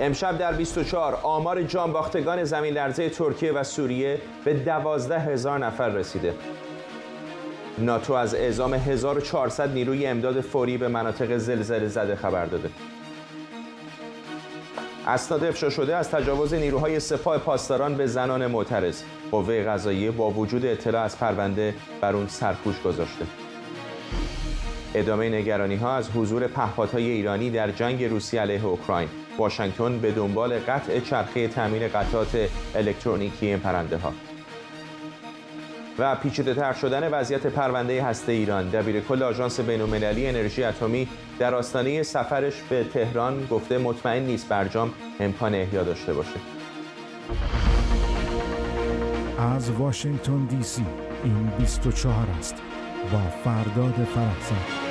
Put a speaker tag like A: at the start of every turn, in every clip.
A: امشب در 24 آمار جانباختگان زمین لرزه ترکیه و سوریه به 12,000 نفر رسیده. ناتو از اعزام 1400 نیروی امداد فوری به مناطق زلزله زده خبر داده. اسناد افشا شده از تجاوز نیروهای سپاه پاسداران به زنان معترض. قوه قضاییه با وجود اطلاع از پرونده بر اون سرپوش گذاشته. ادامه نگرانی‌ها از حضور پهپادهای ایرانی در جنگ روسیه علیه اوکراین. واشنگتن به دنبال قطع چرخه تامین قطعات الکترونیکی این پرنده‌ها. و پیچیده‌تر شدن وضعیت پرونده هسته ایران. دبیرکل آژانس بین‌المللی انرژی اتمی در آستانه سفرش به تهران گفته مطمئن نیست برجام امکان احیا داشته باشه.
B: از واشنگتن دی سی این 24 است با فرداد فرحزاد.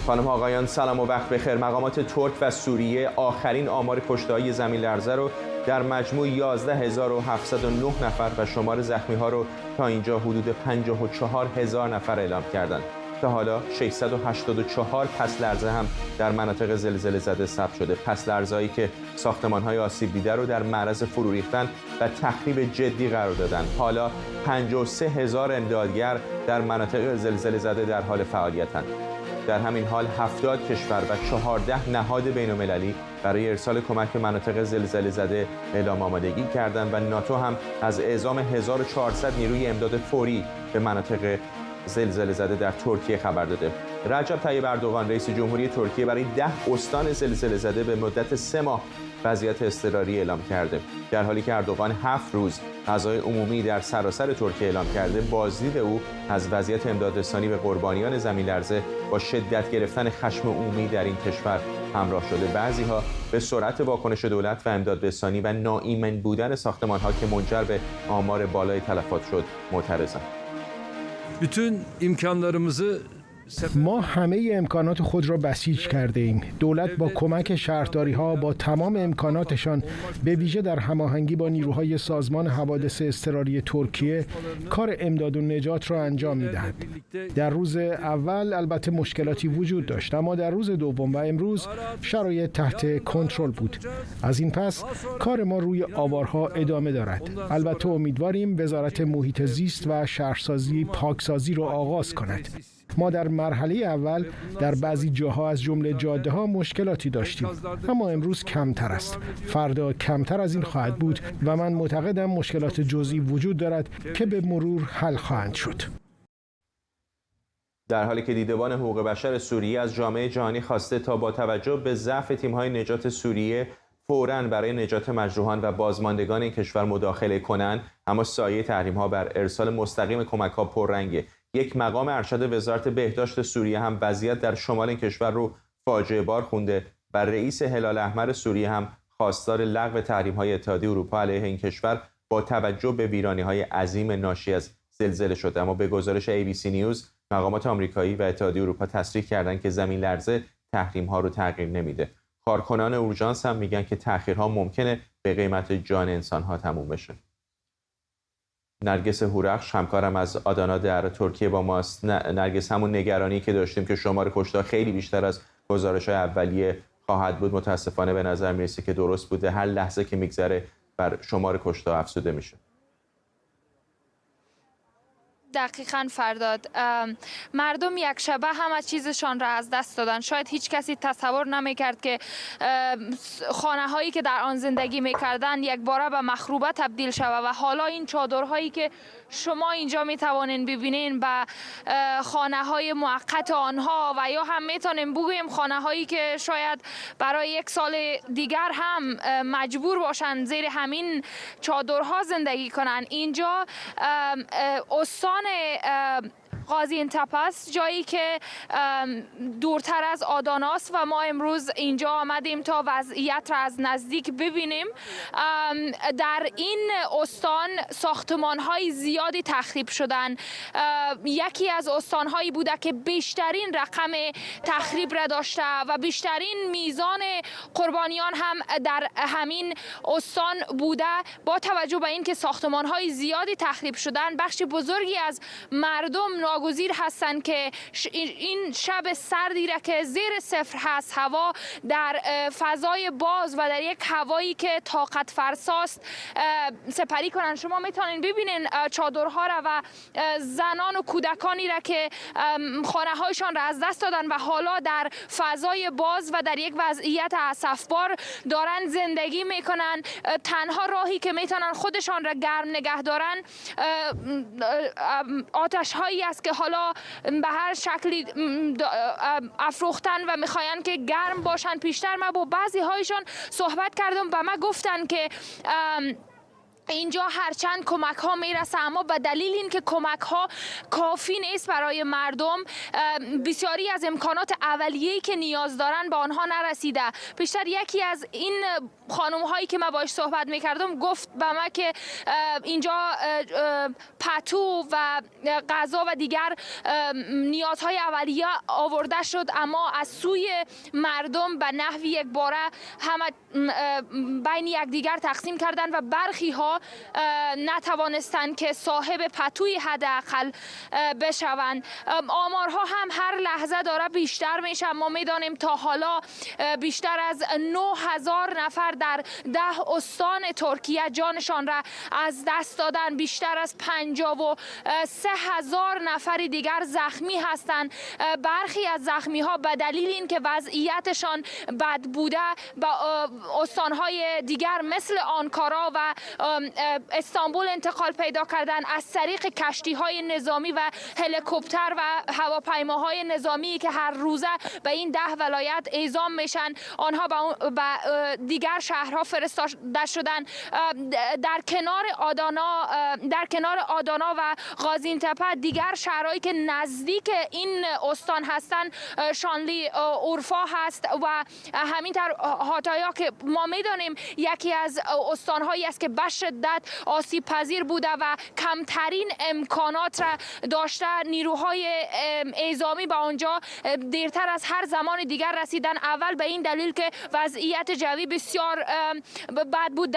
A: خانم آقایان سلام و وقت بخیر. مقامات ترک و سوریه آخرین آمار کشته‌های زمین لرزه رو در مجموع 11709 نفر و شمار زخمی‌ها رو تا اینجا حدود 54000 نفر اعلام کردند. تا حالا 684 پس لرزه هم در مناطق زلزله زده ثبت شده. پس لرزه‌ای که ساختمان‌های آسیب دیده رو در معرض فرو ریختن و تخریب جدی قرار دادن. حالا 53000 امدادگر در مناطق زلزله زده در حال فعالیتند. در همین حال 70 کشور و 14 نهاد بین‌المللی برای ارسال کمک به مناطق زلزله زده اعلام آمادگی کردند و ناتو هم از اعزام 1400 نیروی امداد فوری به مناطق زلزله زده در ترکیه خبر داده. رجب طیب اردوغان رئیس جمهوری ترکیه برای 10 استان زلزله زده به مدت 3 ماه وضعیت اضطراری اعلام کرده. در حالی که اردوغان 7 روز غذای عمومی در سراسر ترکیه اعلام کرده، بازدید او از وضعیت امدادرسانی به قربانیان زمین لرزه با شدت گرفتن خشم عمومی در این کشور همراه شده. بعضی‌ها به سرعت واکنش دولت و امدادرسانی و ناایمن بودن ساختمان‌ها که منجر به آمار بالای تلفات شد معترضند.
C: bütün imkanlarımızı
B: ما همه امکانات خود را بسیج کرده ایم. دولت با کمک شهرداری ها با تمام امکاناتشان به ویژه در هماهنگی با نیروهای سازمان حوادث اضطراری ترکیه کار امداد و نجات را انجام می‌دهد. در روز اول البته مشکلاتی وجود داشت، اما در روز دوم و امروز شرایط تحت کنترل بود. از این پس کار ما روی آوارها ادامه دارد. البته امیدواریم وزارت محیط زیست و شهرسازی پاکسازی را آغاز کند. ما در مرحله اول در بعضی جاها از جمله جاده‌ها مشکلاتی داشتیم، اما امروز کمتر است. فردا کمتر از این خواهد بود و من معتقدم مشکلات جزئی وجود دارد که به مرور حل خواهند شد.
A: در حالی که دیدبان حقوق بشر سوریه از جامعه جهانی خواسته تا با توجه به ضعف تیم‌های نجات سوریه فوراً برای نجات مجروحان و بازماندگان این کشور مداخله کنند، اما سایه تحریم‌ها بر ارسال مستقیم کمک‌ها پررنگه. یک مقام ارشد وزارت بهداشت سوریه هم وضعیت در شمال این کشور رو فاجعه بار خونده و رئیس هلال احمر سوریه هم خواستار لغو تحریم‌های اتحادیه اروپا علیه این کشور با توجه به ویرانی‌های عظیم ناشی از زلزله شده. اما به گزارش ABC نیوز مقامات آمریکایی و اتحادیه اروپا تصریح کردند که زمین لرزه تحریم‌ها رو تغییر نمیده. کارکنان اورژانس هم میگن که تأخیرها ممکنه به قیمت جان انسان‌ها تموم بشه. نرگس هورخش همکارم از آدانا در ترکیه با ماست. نرگس، همون نگرانی که داشتیم که شمار کشته خیلی بیشتر از گزارش‌های اولیه خواهد بود متاسفانه به نظر میرسه که درست بوده. هر لحظه که میگذره بر شمار کشته افزوده میشه.
D: دقیقاً فرداد، مردم یک شبه همه چیزشان را از دست دادن. شاید هیچ کسی تصور نمیکرد که خانه هایی که در آن زندگی میکردن یک باره به مخروبه تبدیل شود و حالا این چادرهایی که شما اینجا میتوانین ببینین به خانه های موقت آنها و یا هم میتونیم بگوییم خانه هایی که شاید برای یک سال دیگر هم مجبور باشند زیر همین چادرها زندگی کنند. اینجا استان قاضی انتپس، جایی که دورتر از آداناست و ما امروز اینجا آمدیم تا وضعیت را از نزدیک ببینیم. در این استان ساختمان‌های زیادی تخریب شدن. یکی از استان‌هایی بوده که بیشترین رقم تخریب را داشته و بیشترین میزان قربانیان هم در همین استان بوده. با توجه به اینکه ساختمان‌های زیادی تخریب شدن، بخش بزرگی از مردم ناگزیر هستند که این شب سردی را که زیر صفر هست، هوا در فضای باز و در یک هوایی که طاقت فرساست سپری کنند. شما میتونین ببینین چادرها را و زنان و کودکانی را که خانه هایشان را از دست دادن و حالا در فضای باز و در یک وضعیت اسفبار دارن زندگی میکنن. تنها راهی که میتونن خودشان را گرم نگه دارن آتش هایی است که حالا به هر شکلی افروختن و میخواین که گرم باشن. پیشتر من با بعضی هایشان صحبت کردم، به من گفتن که اینجا هرچند کمک ها میرسه اما به دلیل اینکه کمک ها کافی نیست برای مردم، بسیاری از امکانات اولیه‌ای که نیاز دارن به آنها نرسیده. پیشتر یکی از این خانم هایی که من باش صحبت میکردم گفت به من که اینجا پتو و غذا و دیگر نیازهای اولیه آورده شد، اما از سوی مردم به نحوی یک باره همه بین یکدیگر تقسیم کردن و برخی ها نتوانستند که صاحب پتوی حداقل بشوند. آمارها هم هر لحظه داره بیشتر میشه. ما میدانیم تا حالا بیشتر از 9000 نفر در 10 استان ترکیه جانشان را از دست دادن. بیشتر از 53000 نفر دیگر زخمی هستند. برخی از زخمی ها به دلیل اینکه وضعیتشان بد بوده به استانهای دیگر مثل آنکارا و استانبول انتقال پیدا کردن. از طریق کشتی های نظامی و هلیکوپتر و هواپیماهای نظامی که هر روزه به این 10 ولایت اعزام میشن، آنها به دیگر شهرها فرستاده شدن. در کنار آدانا و غازی‌انتپه دیگر شهرهایی که نزدیک این استان هستند شانلی اورفا هست و همینطور هاتایا که ما میدانیم یکی از استانهایی است که به شدت آسیب پذیر بوده و کمترین امکانات را داشته. نیروهای اعزامی به آنجا دیرتر از هر زمان دیگر رسیدن. اول به این دلیل که وضعیت جوی بسیار بد بود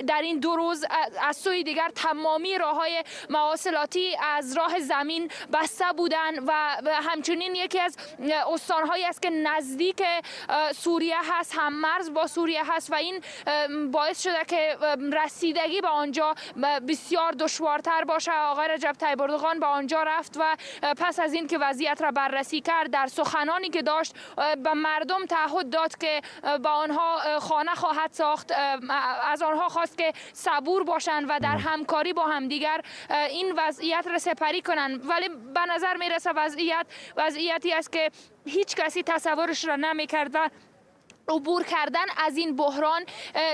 D: در این 2 روز، از سوی دیگر تمامی راههای مواصلاتی از راه زمین بسته بودند و همچنین یکی از استانهایی است که نزدیک سوریه هست، هم مرز با سوریه هست و این باعث شده که رسیدگی به آنجا بسیار دشوارتر باشه. آقای رجب طیب اردوغان به آنجا رفت و پس از این که وضعیت را بررسی کرد در سخنانی که داشت به مردم تعهد داد که با آنها خانه خواهد ساخت. از آنها خواست که صبور باشند و در همکاری با همدیگر این وضعیت را سپری کنند. ولی به نظر میرسه وضعیتی است که هیچ کسی تصورش را نمی‌کرده. عبور کردن از این بحران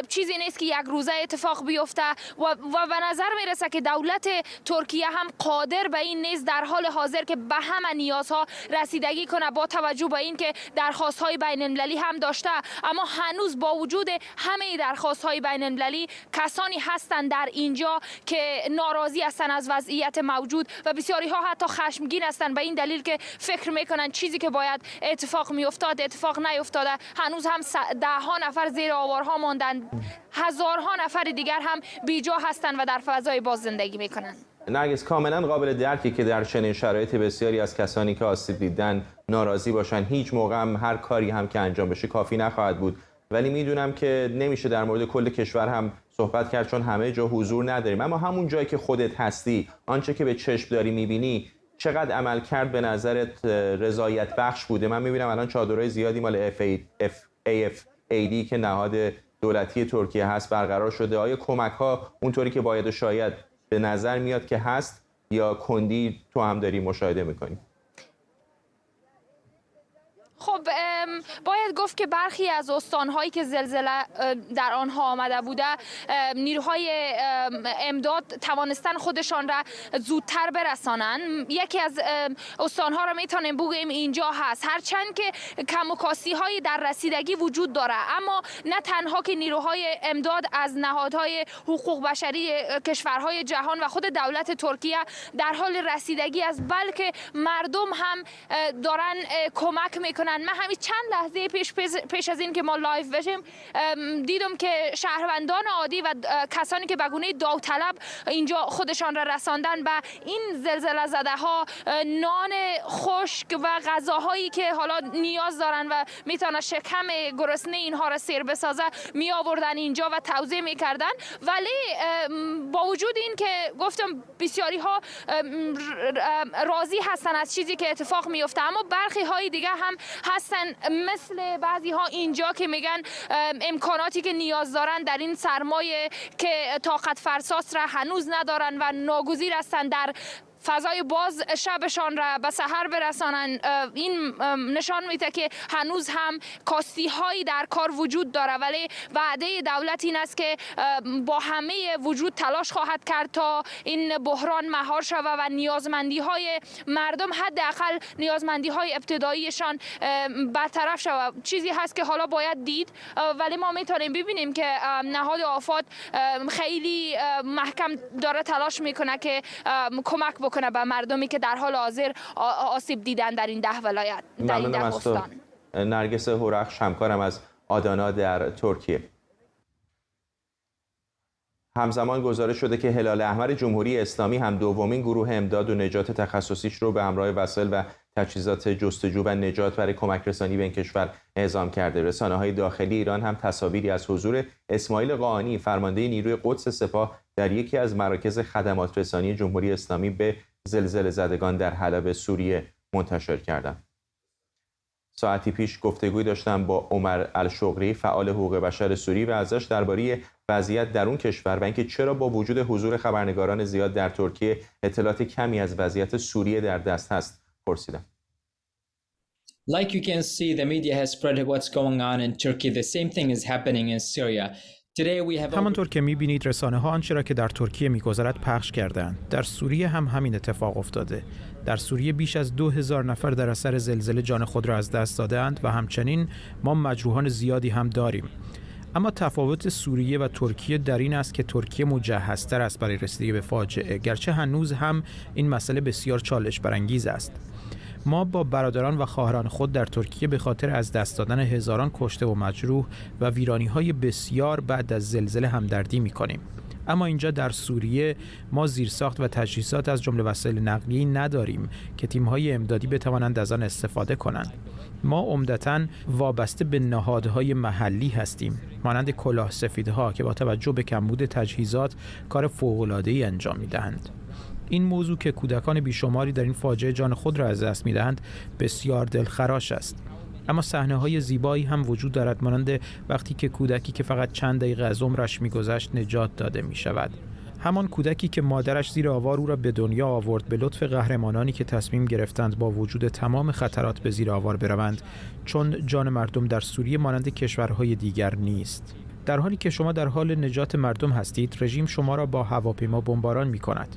D: چیزی نیست که یک روزه اتفاق بیفته و به نظر میرسه که دولت ترکیه هم قادر به این نیست در حال حاضر که به همه نیازها رسیدگی کنه، با توجه به این که درخواست‌های بین‌المللی هم داشته. اما هنوز با وجود همه درخواست‌های بین‌المللی کسانی هستند در اینجا که ناراضی هستند از وضعیت موجود و بسیاری ها حتی خشمگین هستند به این دلیل که فکر میکنن چیزی که باید اتفاق میافتاد اتفاق نیفتاده. هنوز هم 10 ها نفر زیر آوارها ماندن، هزارها نفر دیگر هم بیجا هستند و در فضای باز زندگی میکنن.
A: نرگس، کاملا قابل درکی که در چنین شرایطی بسیاری از کسانی که آسیب دیدن ناراضی باشن. هیچ موقع هم هر کاری هم که انجام بشه کافی نخواهد بود، ولی میدونم که نمیشه در مورد کل کشور هم صحبت کرد چون همه جا حضور نداریم. اما همون جایی که خودت هستی، آنچه که به چشم داری میبینی، چقدر عملکرد به نظرت رضایت بخش بوده؟ من میبینم الان چادرهای زیادی مال AFAD که نهاد دولتی ترکیه هست برقرار شده. آیا کمک ها اونطوری که باید و شاید به نظر میاد که هست یا کندی تو هم داری مشاهده میکنی؟
D: خب باید گفت که برخی از استانهایی که زلزله در آنها آمده بوده، نیروهای امداد توانستن خودشان را زودتر برسانند. یکی از استانها را میتونیم بگوییم اینجا هست، هرچند که کم و کاستی های در رسیدگی وجود داره، اما نه تنها که نیروهای امداد از نهادهای حقوق بشری کشورهای جهان و خود دولت ترکیه در حال رسیدگی است، بلکه مردم هم دارن کمک میکنن میکنن. من همین چند لحظه پیش از این که ما لایو بشیم دیدم که شهروندان عادی و کسانی که به گونه داوطلب اینجا خودشان را رساندن و این زلزله زده ها نان خشک و غذاهایی که حالا نیاز دارن و میتونه شکم گرسنه اینها را سیر بسازه می آوردن اینجا و توزیع میکردن. ولی با وجود این که گفتم بسیاری ها راضی هستن از چیزی که اتفاق میفته، اما برخی های دیگه هم هستن مثل بعضی ها اینجا که میگن امکاناتی که نیاز دارن در این سرمایه که طاقت فرساس را هنوز ندارن و ناگزیر هستن در فضای باز شبشان را به سحر برسانن. این نشان میده که هنوز هم کاستی هایی در کار وجود داره، ولی وعده دولت این است که با همه وجود تلاش خواهد کرد تا این بحران مهار شود و نیازمندی های مردم، حداقل نیازمندی های ابتداییشان برطرف شود. چیزی هست که حالا باید دید، ولی ما میتونیم ببینیم که نهاد آفات خیلی محکم داره تلاش میکنه که کمک بکنه به مردمی که در حال حاضر آسیب دیدن در این 10 ولایت، در این 10 استان.
A: نرگس هورخش، همکارم از آدانا در ترکیه. همزمان گزارش شده که هلال احمر جمهوری اسلامی هم دومین گروه امداد و نجات تخصصیش رو به همراه وسایل و تجهیزات جستجو و نجات برای کمک رسانی به این کشور اعزام کرده. رسانه‌های داخلی ایران هم تصاویری از حضور اسماعیل قاآنی، فرمانده نیروی قدس سپاه، در یکی از مراکز خدمات رسانی جمهوری اسلامی به زلزله زدگان در حلب سوریه منتشر کردند. ساعتی پیش گفتگوی داشتم با عمر الشقری، فعال حقوق بشر سوری، و ازش درباره وضعیت در اون کشور و اینکه چرا با وجود حضور خبرنگاران زیاد در ترکیه اطلاعات کمی از وضعیت سوریه در دست هست پرسیدم.
E: Like you can see, the media has spread what's going on in Turkey. The same thing is happening in Syria.
F: همانطور که می‌بینید رسانه‌ها آنچه را که در ترکیه می‌گذرد پخش کردند. در سوریه هم همین اتفاق افتاده. در سوریه بیش از 2000 نفر در اثر زلزله جان خود را از دست داده‌اند و همچنین ما مجروحان زیادی هم داریم. اما تفاوت سوریه و ترکیه در این است که ترکیه مجهزتر است برای رسیدگی به فاجعه، گرچه هنوز هم این مسئله بسیار چالش برانگیز است. ما با برادران و خواهران خود در ترکیه به خاطر از دست دادن هزاران کشته و مجروح و ویرانی‌های بسیار بعد از زلزله همدردی می‌کنیم. اما اینجا در سوریه ما زیرساخت و تجهیزات از جمله وسایل نقلیه‌ای نداریم که تیم‌های امدادی بتوانند از آن استفاده کنند. ما عمدتاً وابسته به نهادهای محلی هستیم، مانند کلاه سفیدها که با توجه به کمبود تجهیزات کار فوق‌العاده‌ای انجام می‌دهند. این موضوع که کودکان بیشماری در این فاجعه جان خود را از دست می‌دهند بسیار دلخراش است. اما صحنه‌های زیبایی هم وجود دارد، مانند وقتی که کودکی که فقط چند دقیقه از عمرش می‌گذشت نجات داده می‌شود. همان کودکی که مادرش زیر آوار او را به دنیا آورد به لطف قهرمانانی که تصمیم گرفتند با وجود تمام خطرات به زیر آوار بروند، چون جان مردم در سوریه مانند کشورهای دیگر نیست. در حالی که شما در حال نجات مردم هستید، رژیم شما را با هواپیما بمباران می‌کند.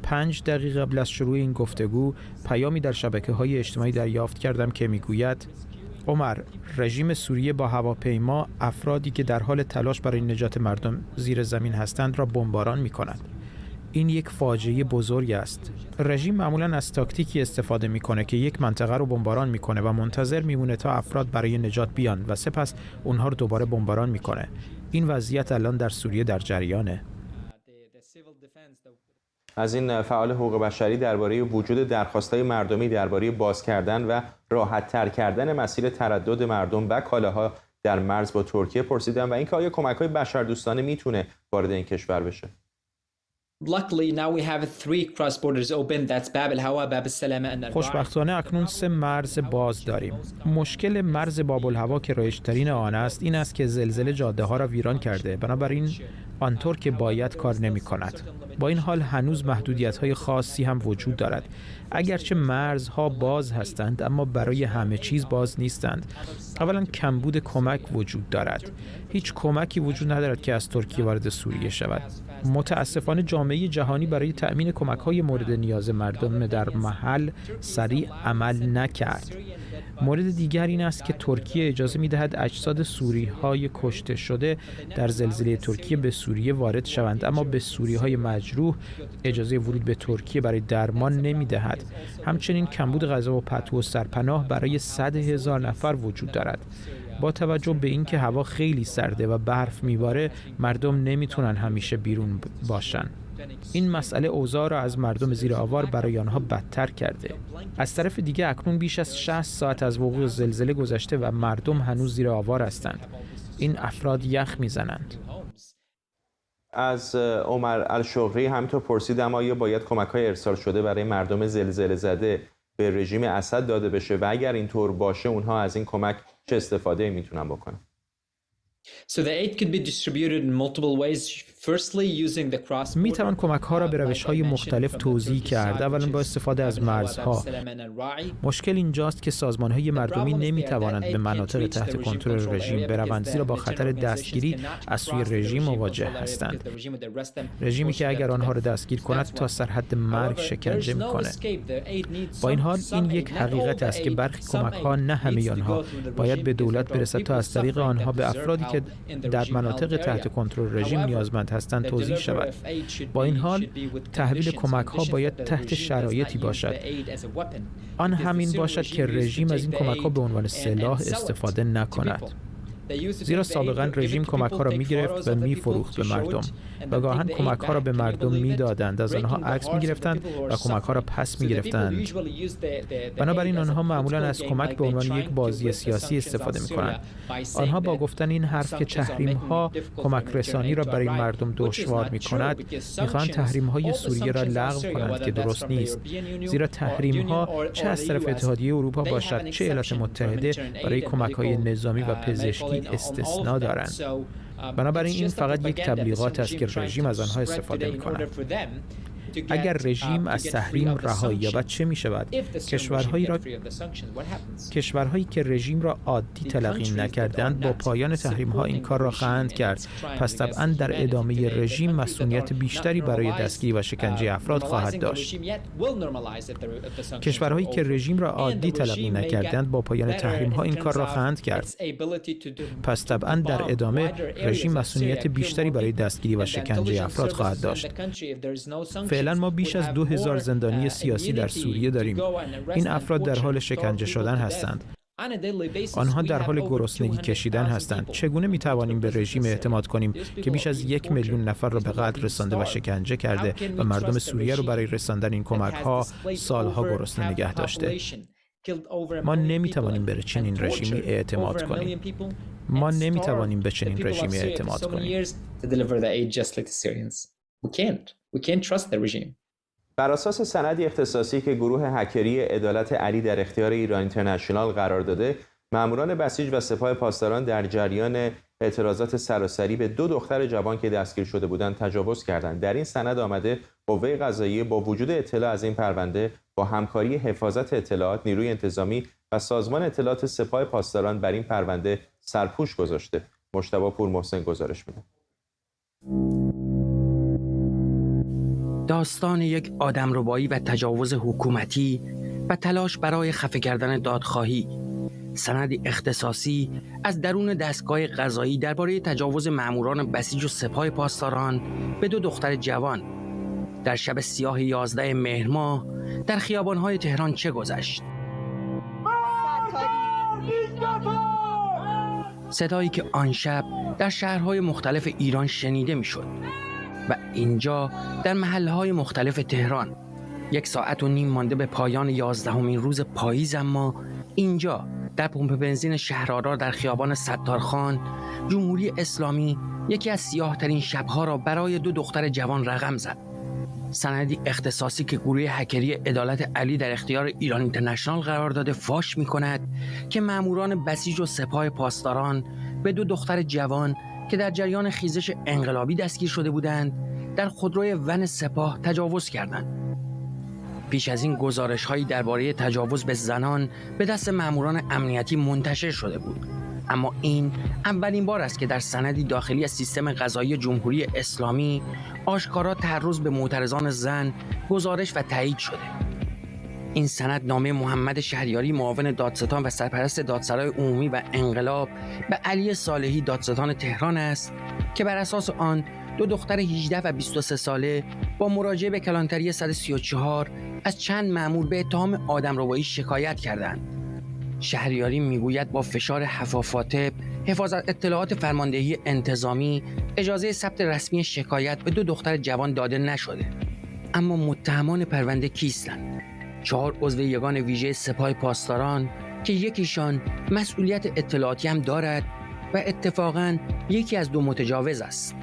F: 5 دقیقه قبل از شروع این گفتگو پیامی در شبکه‌های اجتماعی دریافت کردم که میگوید: عمر، رژیم سوریه با هواپیما افرادی که در حال تلاش برای نجات مردم زیر زمین هستند را بمباران می‌کند. این یک فاجعه بزرگ است. رژیم معمولاً از تاکتیکی استفاده می‌کنه که یک منطقه رو بمباران می‌کنه و منتظر میمونه تا افراد برای نجات بیان و سپس اونها رو دوباره بمباران می‌کنه. این وضعیت الان در سوریه در جریانه.
A: از این فعال حقوق بشری درباره وجود درخواست‌های مردمی درباره باز کردن و راحت‌تر کردن مسیر تردد مردم و کالاها در مرز با ترکیه پرسیدم و اینکه آیا کمک‌های بشردوستانه میتونه وارد این کشور بشه.
F: خوشبختانه اکنون 3 مرز باز داریم. مشکل مرز باب‌الهوا که رایج‌ترین آن است این است که زلزله جاده‌ها را ویران کرده، بنابراین آنطور که باید کار نمی‌کند. با این حال هنوز محدودیت‌های خاصی هم وجود دارد. اگرچه مرزها باز هستند اما برای همه چیز باز نیستند. اولا کمبود کمک وجود دارد. هیچ کمکی وجود ندارد که از ترکیه وارد سوریه شود. متاسفانه جامعه جهانی برای تأمین کمک‌های مورد نیاز مردم در محل سریع عمل نکرد. مورد دیگر این است که ترکیه اجازه می‌دهد اجساد سوری‌های کشته شده در زلزله ترکیه به سوریه وارد شوند، اما به سوری‌های مجروح اجازه ورود به ترکیه برای درمان نمی‌دهد. همچنین کمبود غذا و پتو و سرپناه برای 100,000 نفر وجود دارد. با توجه به اینکه هوا خیلی سرده و برف میباره، مردم نمیتونن همیشه بیرون باشن. این مسئله اوضاع را از مردم زیر آوار برای آنها بدتر کرده. از طرف دیگه اکنون بیش از 60 ساعت از وقوع زلزله گذشته و مردم هنوز زیر آوار هستند. این افراد یخ میزنند.
A: از عمر الشغری همینطور پرسیدم آیا باید کمک‌های ارسال شده برای مردم زلزله زده به رژیم اسد داده بشه و اگر اینطور باشه اونها از این کمک چه استفاده میتونن بکنن؟
F: می توان کمک ها را به روش های مختلف توزیع کرد. اولا با استفاده از مرزها. مشکل اینجاست که سازمان های مردمی نمی توانند به مناطق تحت کنترل رژیم بروند، زیرا با خطر دستگیری از سوی رژیم مواجه هستند. رژیمی که اگر آنها را دستگیر کند تا سرحد مرگ شکنجه می کند. با این حال این یک حقیقت است که برخی کمک ها، نه همه آنها، باید به دولت برسد تا از طریق آنها به افرادی که در مناطق تحت کنترل رژیم نیازمند هستند توزیع شود. با این حال تحویل کمک ها باید تحت شرایطی باشد. آن همین باشد که رژیم از این کمک ها به عنوان سلاح استفاده نکند. زیرا سابقا رژیم کمک ها را می گرفت و می فروخت به مردم و گاهن کمک ها را به مردم می دادند، از آنها عکس می گرفتند و کمک ها را پس می گرفتند. بنابراین آنها معمولا از کمک به عنوان یک بازی سیاسی استفاده می کنند. آنها با گفتن این حرف که تحریم ها کمک رسانی را برای مردم دشوار می کند، می خواهند تحریم های سوریه را لغو کنند که درست نیست. زیرا تحریم ها چه از طرف اتحادیه اروپا باشد چه ایالات متحده برای کمک های نظامی و پزشکی استثنا دارند. بنابراین این فقط یک تبلیغات است که رژیم از آنها استفاده می کند. اگر رژیم از تحریم رهایی یابد چه می شود؟ کشورهایی که رژیم را عادی تلقی نکردند با پایان تحریم ها این کار را خواهند کرد. پس طبعا در ادامه رژیم مسئولیت بیشتری برای دستگیری و شکنجه افراد خواهد داشت. کشورهایی که رژیم را عادی تلقی نکردند با پایان تحریم ها این کار را خواهند کرد. پس طبعا در ادامه رژیم مسئولیت بیشتری برای دستگیری و شکنجه افراد خواهد داشت. فعلا ما بیش از 2000 زندانی سیاسی در سوریه داریم. این افراد در حال شکنجه شدن هستند. آنها در حال گرسنگی کشیدن هستند. چگونه می توانیم به رژیم اعتماد کنیم که بیش از 1 میلیون نفر را به قتل رسانده و شکنجه کرده و مردم سوریه را برای رساندن این کمک ها سالها گرسنه نگه داشته؟ ما نمی توانیم به چنین رژیمی اعتماد کنیم. ما نمی توانیم به چنین رژیمی اعتماد کنیم.
E: We can't trust the regime.
A: بر اساس سندی اختصاصی که گروه هکری عدالت علی در اختیار ایران اینترنشنال قرار داده، ماموران بسیج و سپاه پاسداران در جریان اعتراضات سراسری به 2 دختر جوان که دستگیر شده بودند تجاوز کردند. در این سند آمده قوه قضاییه با وجود اطلاع از این پرونده با همکاری حفاظت اطلاعات، نیروی انتظامی و سازمان اطلاعات سپاه پاسداران بر این پرونده سرپوش گذاشته. مجتبی پورمحسن گزارش میده.
G: داستان یک آدمربایی و تجاوز حکومتی و تلاش برای خفه کردن دادخواهی. سندی اختصاصی از درون دستگاه قضایی درباره تجاوز ماموران بسیج و سپاه پاسداران به 2 دختر جوان در شب سیاه 11 مهر ماه در خیابان‌های تهران چه گذشت. صدایی که آن شب در شهرهای مختلف ایران شنیده می‌شد و اینجا در محله‌های مختلف تهران 1 ساعت و نیم مانده به پایان 11مین روز پاییز، اما اینجا در پمپ بنزین شهرآرا در خیابان ستارخان جمهوری اسلامی یکی از سیاه‌ترین شب‌ها را برای 2 دختر جوان رقم زد. سندی اختصاصی که گروه هکری عدالت علی در اختیار ایران اینترنشنال قرار داده فاش می‌کند که ماموران بسیج و سپاه پاسداران به 2 دختر جوان که در جریان خیزش انقلابی دستگیر شده بودند در خودروی ون سپاه تجاوز کردند. پیش از این گزارش‌هایی درباره تجاوز به زنان به دست ماموران امنیتی منتشر شده بود، اما این اولین بار است که در سندی داخلی از سیستم قضایی جمهوری اسلامی آشکارا تعرض به معترضان زن گزارش و تایید شده. این سند نامه محمد شهریاری معاون دادستان و سرپرست دادسرای عمومی و انقلاب به علی صالحی دادستان تهران است که بر اساس آن دو دختر 18 و 23 ساله با مراجعه به کلانتری 134 از چند مأمور به اتهام آدمربایی شکایت کردند. شهریاری میگوید با فشار حفاظت حفاظت اطلاعات فرماندهی انتظامی اجازه ثبت رسمی شکایت به دو دختر جوان داده نشده. اما متهمان پرونده کیستند؟ 4 عضو یگان ویژه سپاه پاسداران که یکیشان مسئولیت اطلاعاتی هم دارد و اتفاقاً یکی از 2 متجاوز است.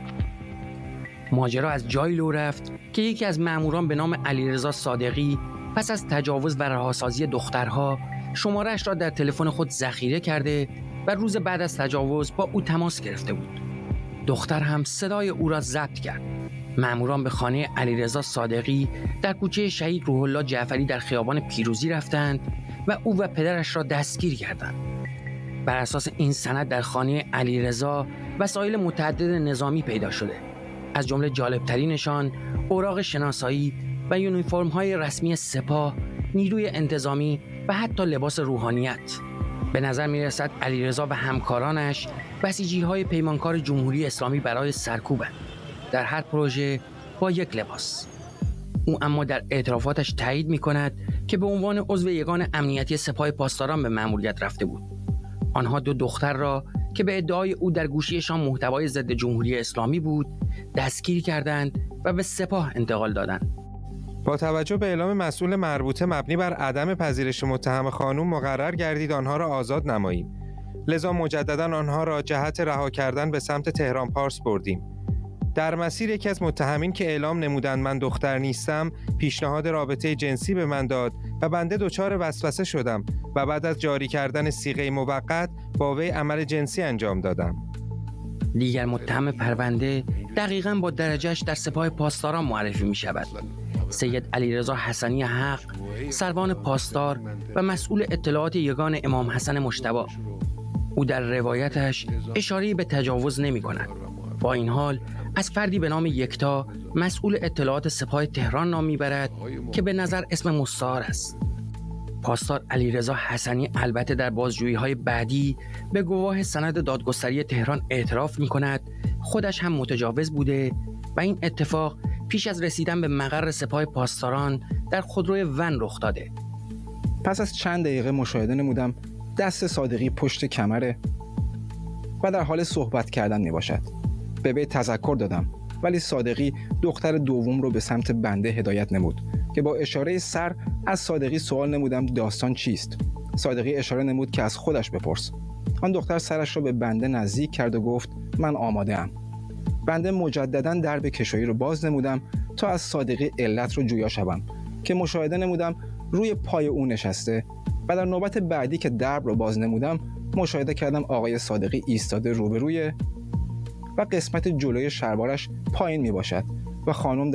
G: ماجرا از جایی لو رفت که یکی از مأموران به نام علیرضا صادقی پس از تجاوز و رهاسازی دخترها شماره‌اش را در تلفن خود ذخیره کرده و روز بعد از تجاوز با او تماس گرفته بود. دختر هم صدای او را ضبط کرد. مأموران به خانه علیرضا صادقی در کوچه شهید روح الله جعفری در خیابان پیروزی رفتند و او و پدرش را دستگیر کردند. بر اساس این سند در خانه علیرضا وسایل متعدد نظامی پیدا شده. از جمله جالبترینشان اوراق شناسایی و یونیفرم‌های رسمی سپاه، نیروی انتظامی و حتی لباس روحانیت. به نظر می‌رسد علیرضا و همکارانش بسیجی‌های پیمانکار جمهوری اسلامی برای سرکوبند، در هر پروژه با یک لباس. او اما در اعترافاتش تایید می‌کند که به عنوان عضو یگان امنیتی سپاه پاسداران به مأموریت رفته بود. آنها 2 دختر را که به ادعای او در گوشیشان محتوای ضد جمهوری اسلامی بود، دستگیر کردند و به سپاه انتقال دادند.
H: با توجه به اعلام مسئول مربوطه مبنی بر عدم پذیرش متهم خانم مقرر گردید آنها را آزاد نماییم. لذا مجددا آنها را جهت رها کردن به سمت تهران پارس بردیم. در مسیر یکی از متهمین که اعلام نمودند من دختر نیستم، پیشنهاد رابطه جنسی به من داد و بنده دچار وسوسه شدم و بعد از جاری کردن صیغه موقت با وی عمل جنسی انجام دادم.
G: دیگر متهم پرونده دقیقاً با درجهش در سپاه پاسداران معرفی می شود. سید علیرضا حسنی حق، سروان پاسدار و مسئول اطلاعات یگان امام حسن مجتبی. او در روایتش اشاره‌ای به تجاوز نمی کند. با این حال از فردی به نام یکتا مسئول اطلاعات سپاه تهران نام میبرد که به نظر اسم مستعار است. پاسدار علیرضا حسنی البته در بازجویی‌های بعدی به گواه سند دادگستری تهران اعتراف می‌کند خودش هم متجاوز بوده و این اتفاق پیش از رسیدن به مقر سپاه پاسداران در خودروی ون رخ داده.
I: پس از چند دقیقه مشاهده نمودم دست صادقی پشت کمره و در حال صحبت کردن میباشد. به وی تذکر دادم ولی صادقی دختر دوم رو به سمت بنده هدایت نمود که با اشاره سر از صادقی سوال نمودم داستان چیست. صادقی اشاره نمود که از خودش بپرس. آن دختر سرش را به بنده نزدیک کرد و گفت من آماده ام. بنده مجددا درب کشویی رو باز نمودم تا از صادقی علت رو جویا شوم که مشاهده نمودم روی پای او نشسته و در نوبت بعدی که درب رو باز نمودم مشاهده کردم آقای صادقی ایستاده روبروی و قسمت جلوی شلوارش پایین می باشد و خانم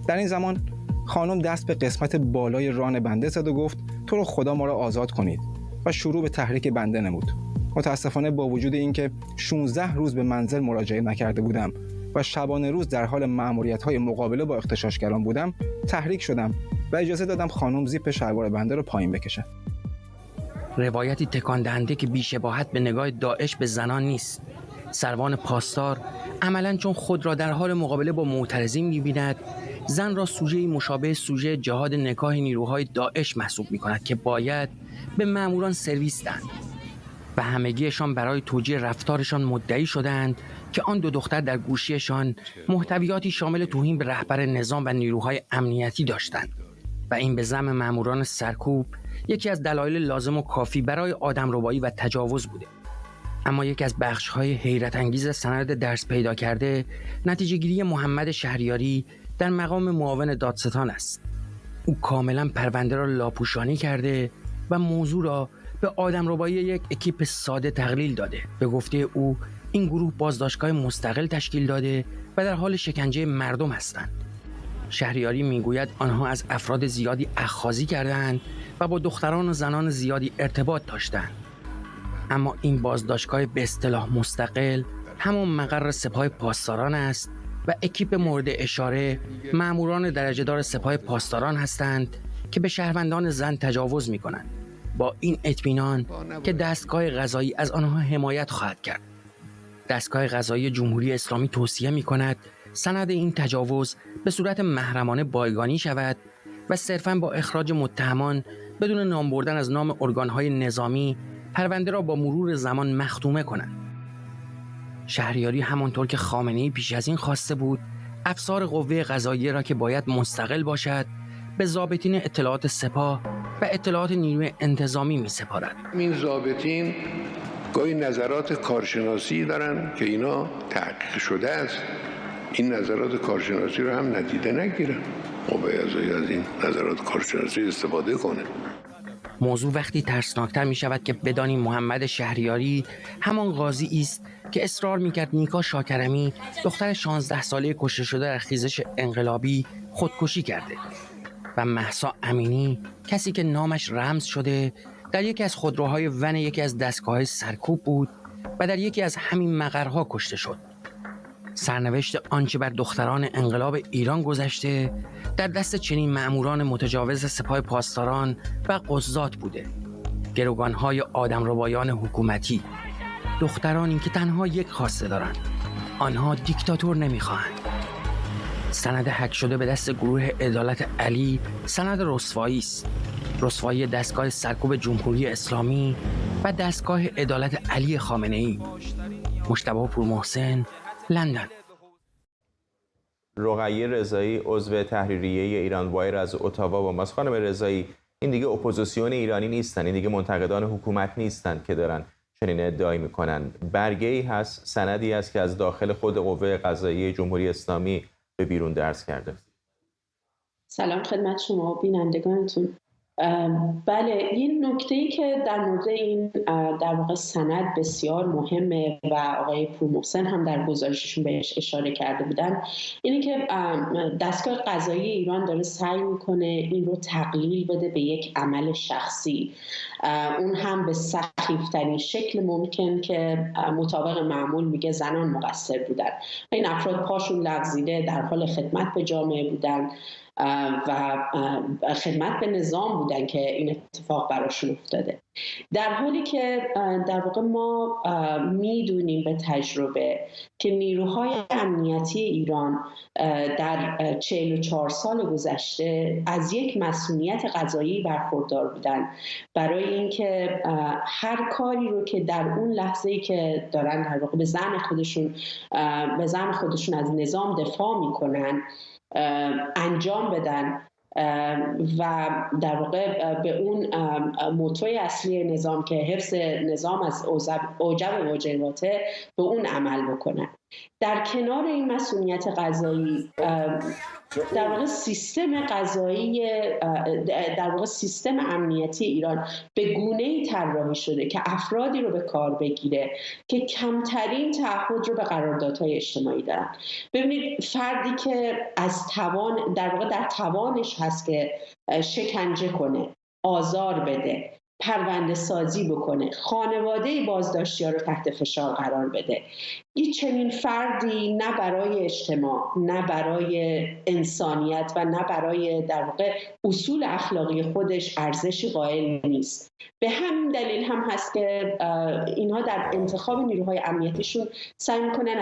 I: در این زمان خانم دست به قسمت بالای ران بنده زد و گفت تو رو خدا ما را آزاد کنید و شروع به تحریک بنده نمود. متاسفانه با وجود اینکه 16 روز به منزل مراجعه نکرده بودم و شبانه روز در حال مأموریت‌های مقابله با اغتشاشگران بودم، تحریک شدم و اجازه دادم خانم زیپ شلوار بنده رو پایین بکشه.
G: روایتی تکان دهنده که بی‌شباهت به نگاه داعش به زنان نیست. سروان پاسدار عملاً چون خود را در حال مقابله با معترضین می‌بیند، زن را سوژه‌ای مشابه سوژه جهاد نکاح نیروهای داعش محسوب می‌کند که باید به مأموران سرویس دهند و همگیشان برای توجیه رفتارشان مدعی شدند که آن 2 دختر در گوشیشان محتویاتی شامل توهین به رهبر نظام و نیروهای امنیتی داشتند و این به زعم مأموران سرکوب یکی از دلایل لازم و کافی برای آدمربایی و تجاوز بوده. اما یکی از بخش‌های حیرت انگیز سند درس پیدا کرده نتیجه گیری محمد شهریاری در مقام معاون دادستان است. او کاملا پرونده را لاپوشانی کرده و موضوع را به آدمربایی یک اکیپ ساده تقلیل داده. به گفته او این گروه بازداشتگاه مستقل تشکیل داده و در حال شکنجه مردم هستند. شهریاری میگوید آنها از افراد زیادی اخاذی کردند و با دختران و زنان زیادی ارتباط داشتند. اما این بازداشتگاه به اصطلاح مستقل همان مقر سپاه پاسداران است و اکیپ مورد اشاره مأموران درجه‌دار سپاه پاسداران هستند که به شهروندان زن تجاوز می‌کنند، با این اطمینان که دستگاه قضایی از آنها حمایت خواهد کرد. دستگاه قضایی جمهوری اسلامی توصیه می‌کند سند این تجاوز به صورت محرمانه بایگانی شود و صرفاً با اخراج متهمان بدون نام بردن از نام ارگان‌های نظامی پرونده را با مرور زمان مختومه کنند. شهریاری همانطور که خامنه‌ای پیش از این خواسته بود، افسار قوه قضاییه را که باید مستقل باشد به ضابطین اطلاعات سپاه و اطلاعات نیروی انتظامی می‌سپارد.
J: این ضابطین گاهی نظرات کارشناسی دارن که اینا تحقیق شده است. این نظرات کارشناسی رو هم ندیده نگیرن. قوه قضاییه از این نظرات کارشناسی استفاده کنه.
G: موضوع وقتی ترسناکتر می شود که بدانیم محمد شهریاری همان قاضی است که اصرار می کرد نیکا شاکرمی دختر 16 ساله کشته شده در خیزش انقلابی خودکشی کرده و مهسا امینی کسی که نامش رمز شده در یکی از خودروهای ون یکی از دستگاه سرکوب بود و در یکی از همین مقرها کشته شد. سرنوشت آنچه بر دختران انقلاب ایران گذشته در دست چنین مأموران متجاوز سپاه پاسداران و قضات بوده. گروگانهای آدمربایان حکومتی، دخترانی که تنها یک خواسته دارند، آنها دیکتاتور نمیخواهند. سند هک شده به دست گروه عدالت علی سند رسوایی است. رسوایی دستگاه سرکوب جمهوری اسلامی و دستگاه عدالت علی خامنه‌ای. مجتبی پورمحسن، لندن.
A: رقیه رضایی عضو تحریریه ایران وایر از اتاوا با ماست. خانم رضایی، این دیگه اپوزیسیون ایرانی نیستن، این دیگه منتقدان حکومت نیستن که دارن چنین ادعایی میکنن. برگه‌ای هست، سندی هست که از داخل خود قوه قضاییه جمهوری اسلامی به بیرون درز کرده.
K: سلام خدمت شما بینندگانتون. بله، این نکته‌ای که در مورد این در واقع سند بسیار مهمه و آقای پورمحسن هم در گزارششون بهش اشاره کرده بودن، اینه که دستگاه قضایی ایران داره سعی میکنه این رو تقلیل بده به یک عمل شخصی، اون هم به سخیفترین شکل ممکن که مطابق معمول میگه زنان مقصر بودن. این افراد پاشون لغزیده در حال خدمت به جامعه بودن و خدمت به نظام بودن که این اتفاق براشون افتاده، در حالی که در واقع ما میدونیم به تجربه که نیروهای امنیتی ایران در 44 سال گذشته از یک مسئولیت قضایی برخوردار بودن برای اینکه هر کاری رو که در اون لحظه‌ای که دارن در واقع به زن خودشون از نظام دفاع میکنن انجام بدن و در واقع به اون موتوی اصلی نظام که حفظ نظام از اوجب واجباته به اون عمل بکنن. در کنار این مسئولیت قضایی در واقع سیستم قضایی در واقع سیستم امنیتی ایران به گونه‌ای طراحی شده که افرادی رو به کار بگیره که کمترین تعهد رو به قراردادهای اجتماعی دارن. ببینید، فردی که از توان در واقع در توانش هست که شکنجه کنه، آزار بده، پرونده سازی بکنه، خانواده بازداشتی ها رو تحت فشار قرار بده، این چنین فردی نه برای اجتماع، نه برای انسانیت و نه برای در واقع اصول اخلاقی خودش ارزشی قائل نیست. به همین دلیل هم هست که اینها در انتخاب نیروهای امنیتیشون سعی میکنن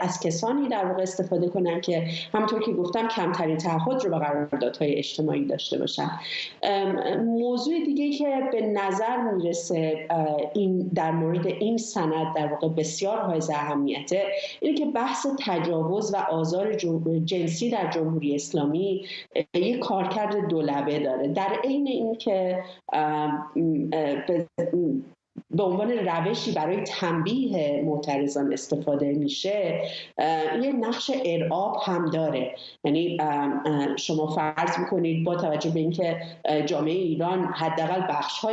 K: از کسانی در واقع استفاده کنن که همونطور که گفتم کمترین تعهد رو به قراردادهای اجتماعی داشته باشن. موضوع دیگه که به نظر میرسه این در مورد این سند در واقع بسیار حائز اهمیته، اینه که بحث تجاوز و آزار جنسی در جمهوری اسلامی یک کارکرد دولبه داره. در عین این که به عنوان روشی برای تنبیه معترضان استفاده میشه، یه نقش ارعاب هم داره. یعنی شما فرض میکنید با توجه به اینکه جامعه ایران حداقل بخش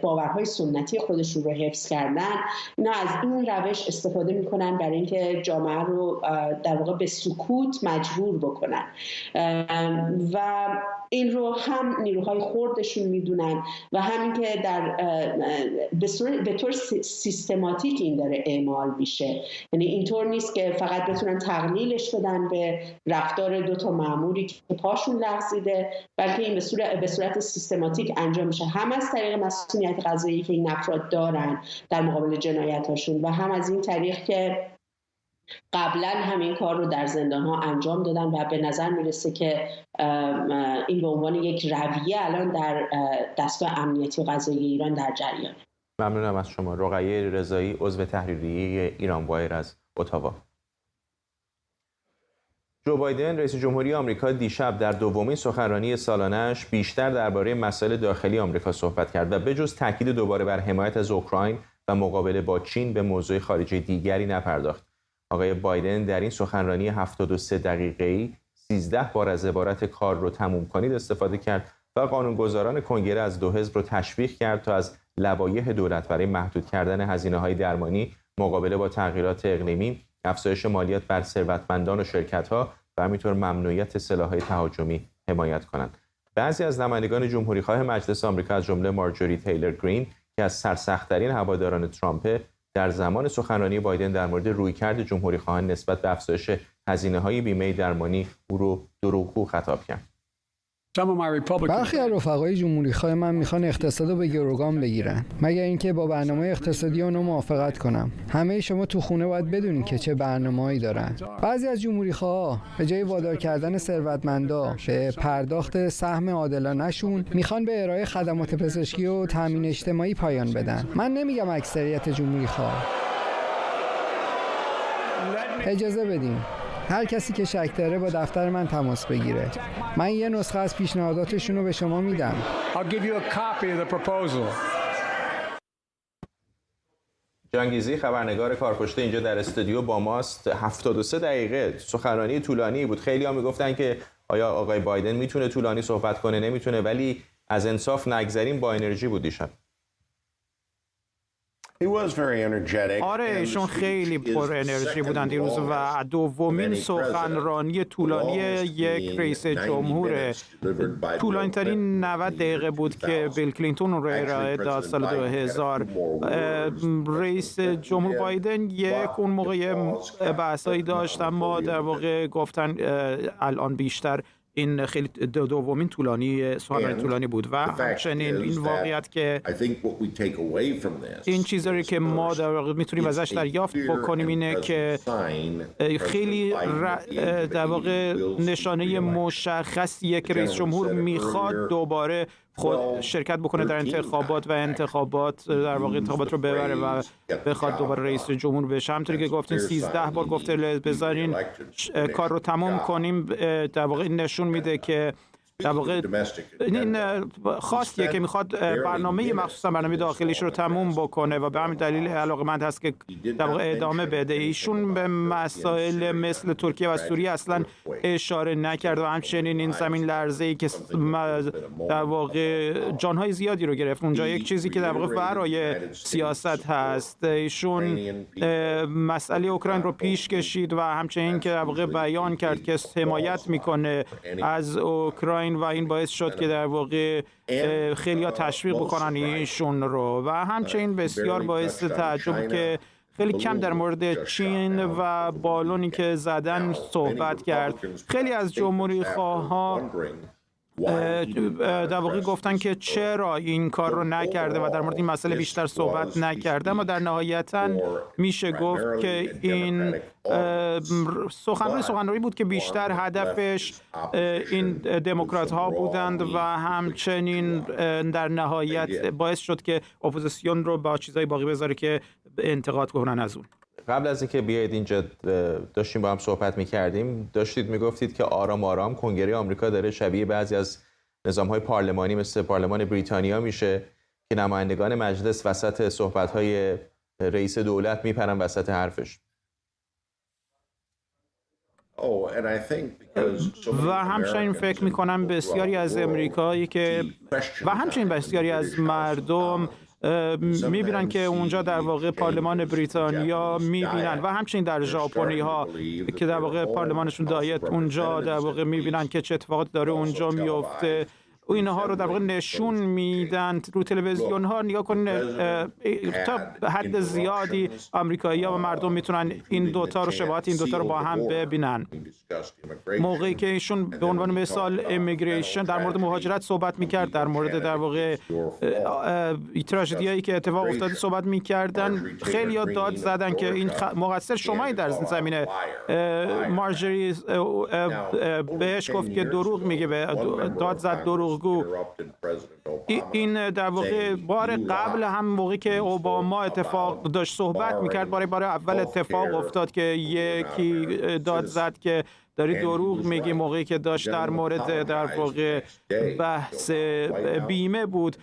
K: باورهای سنتی خودشون رو حفظ کردن، اینا از این روش استفاده میکنن برای اینکه جامعه رو در واقع به سکوت مجبور بکنن و این رو هم نیروهای خردشون میدونن و همین که به طور سیستماتیک این داره اعمال میشه. یعنی اینطور نیست که فقط بتونن تقلیلش بدن به رفتار 2 مأموری که پاشون لغزیده، بلکه این به صورت سیستماتیک انجام میشه، هم از طریق مسئولیت قضایی که این افراد دارن در مقابل جنایتاشون و هم از این طریق که قبلا همین کار رو در زندان‌ها انجام دادن و به نظر میرسه که این به عنوان یک رویه الان در دستگاه امنیتی و قضایی ایران در جریانه.
A: ممنونم از شما. رقیه رضایی، عضو تحریریه ایران وایر از اتاوا. جو بایدن رئیس جمهوری آمریکا دیشب در دومین سخنرانی سالانه‌اش بیشتر درباره مسائل داخلی آمریکا صحبت کرد و بجز تاکید دوباره بر حمایت از اوکراین و مقابله با چین به موضوع خارجی دیگری نپرداخت. آقای بایدن در این سخنرانی 73 دقیقه‌ای 13 بار از عبارت کار رو تموم کنید استفاده کرد و قانونگذاران کنگره از 2 حزب رو تشویق کرد تا از لوایح دولت برای محدود کردن هزینه‌های درمانی، مقابله با تغییرات اقلیمی، افزایش مالیات بر ثروتمندان و شرکت‌ها و همینطور ممنوعیت سلاح‌های تهاجمی حمایت کنند. بعضی از نمایندگان جمهوریخواه مجلس آمریکا از جمله مارجوری تیلر گرین که از سرسخت‌ترین هواداران ترامپ در زمان سخنرانی بایدن در مورد رویکرد جمهوریخواهان نسبت به افزایش هزینه‌های بیمه درمانی او رو دروغگو خطاب کرد.
L: برخی از رفقای جمهوریخواه من میخوان اقتصاد رو به گروگان بگیرن، مگر اینکه با برنامه اقتصادی اونو موافقت کنم. همه شما تو خونه باید بدونین که چه برنامه‌ای دارن. بعضی از جمهوریخواها به جای وادار کردن ثروتمندا به پرداخت سهم عادلانه‌شون میخوان به ارائه خدمات پزشکی و تامین اجتماعی پایان بدن. من نمیگم اکثریت جمهوریخواه. اجازه بدین هر کسی که شک داره با دفتر من تماس بگیره. من یه نسخه از پیشنهاداتشون رو به شما میدم.
A: جنگیزی خبرنگار کارکشته اینجا در استودیو با ماست. 73 دقیقه سخنرانی طولانی بود. خیلی ها میگفتن که آیا آقای بایدن میتونه طولانی صحبت کنه، نمیتونه، ولی از انصاف نگذریم با انرژی بود دیشب.
F: آره ایشون خیلی پر انرژی بودن دیروز و دومین سخنرانی طولانی یک رئیس جمهور، طولانی ترین 90 دقیقه بود که بیل کلینتون رو ارائه داد سال 2000. رئیس جمهور بایدن اون موقع بحثایی داشت، اما در واقع گفتن الان بیشتر این خیلی دومین سخنرانی طولانی بود و همچنین این واقعیت که این چیزی که ما در واقع میتونیم ازش دریافت بکنیم اینه که خیلی در واقع نشانه مشخصیه که رئیس جمهور میخواد دوباره خود شرکت بکنه در انتخابات و انتخابات در واقع انتخابات رو ببره و بخواد دوباره رئیس جمهور بشه. همونطوری که گفتین 13 بار گفته بذارین کار رو تمام کنیم، در واقع نشون میده که در واقع این خواستیه که میخواد برنامه مخصوصا برنامه داخلیش رو تموم بکنه و به همین دلیل علاقه‌مند هست که در واقع ادامه بده. ایشون به مسائل مثل ترکیه و سوریه اصلا اشاره نکرد و همچنین این زمین لرزه‌ای که در واقع جانهای زیادی رو گرفت اونجا، یک چیزی که در واقع برای سیاست هست. ایشون مسئله اوکراین رو پیش کشید و همچنین که در واقع بیان کرد که حمایت میکنه از اوکراین و این باعث شد که در واقع خیلی‌ها تشویق بکنن ایشون رو و همچنین بسیار باعث تعجب که خیلی کم در مورد چین و بالونی که زدن صحبت کرد. خیلی از جمهوری‌خواها در واقع گفتن که چرا این کار رو نکرده و در مورد این مسئله بیشتر صحبت نکرده، اما در نهایتاً میشه گفت که این سخنرانی بود که بیشتر هدفش این دموکرات ها بودند و همچنین در نهایت باعث شد که اپوزیسیون رو با چیزای باقی بذاره که انتقاد کنن از اون.
A: قبل از اینکه بیایید اینجا داشتیم با هم صحبت می‌کردیم، داشتید میگفتید که آرام آرام کنگره آمریکا داره شبیه بعضی از نظام‌های پارلمانی مثل پارلمان بریتانیا میشه که نمایندگان مجلس وسط صحبت‌های رئیس دولت میپرن وسط حرفش.
F: و همچنین فکر می‌کنم بسیاری از امریکایی که و همچنین بسیاری از مردم میبینن که اونجا در واقع پارلمان بریتانیا میبینن و همچنین در ژاپنی ها که در واقع پارلمانشون دایت اونجا در واقع میبینن که چه اتفاقاتی داره اونجا میفته و اینها رو در واقع نشون میدن رو تلویزیون ها. نگاه کنین تا حد زیادی آمریکایی‌ها و مردم میتونن این دوتا رو شباهت این دوتا رو با هم ببینن. موقعی که ایشون به عنوان مثال امیگریشن در مورد مهاجرت صحبت میکرد، در مورد در واقع تراژدیایی که اتفاق افتاده صحبت میکردن، خیلی ها داد زدن که این مقصر شمایی در زمینه. مارجری بهش گفت که دروغ میگه، داد زد دروغ. این در واقع بار قبل هم موقعی که اوباما اتفاق داشت صحبت میکرد بار اول اتفاق افتاد که یکی داد زد که داری دروغ میگی، موقعی که داشت در مورد در واقع بحث بیمه بود.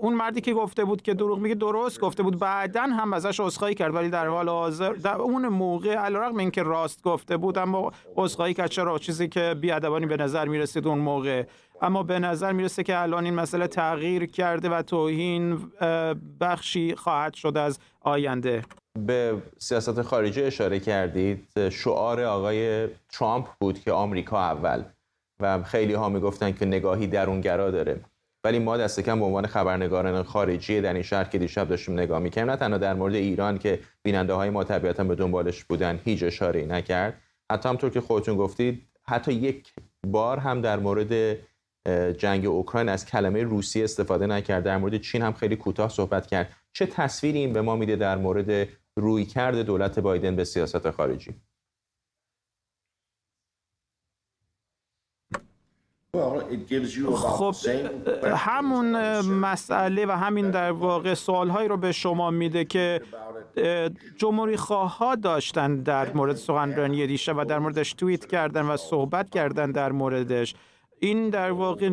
F: اون مردی که گفته بود که دروغ میگه درست گفته بود، بعداً هم ازش عذرخواهی کرد، ولی در حال حاضر در اون موقع علیرغم اینکه راست گفته بود اما عذرخواهی کرد. چرا؟ چیزی که بی‌ادبانه به نظر میرسید اون موقع، اما به نظر میرسه که الان این مسئله تغییر کرده و توهین بخشی خواهد شد از آینده.
A: به سیاست خارجی اشاره کردید. شعار آقای ترامپ بود که آمریکا اول و خیلی ها میگفتن که نگاهی درونگرا داره، ولی ما دست کم به عنوان خبرنگاران خارجی در این شهر که دیشب داشتیم نگاه می‌کردیم، نه تنها در مورد ایران که بیننده های ما طبیعتا به دنبالش بودن هیچ اشاره‌ای نکرد، حتی همونطور که خودتون گفتید حتی یک بار هم در مورد جنگ اوکراین از کلمه روسیه استفاده نکرد. در مورد چین هم خیلی کوتاه صحبت کرد. چه تصویری این به ما میده در مورد رویکرد دولت بایدن به سیاست خارجی؟
F: خب همون مسئله و همین در واقع سوالهایی رو به شما میده که جمهوری خواه داشتن در مورد سخنرانی دیشب و در موردش توییت کردن و صحبت کردن در موردش. این در واقع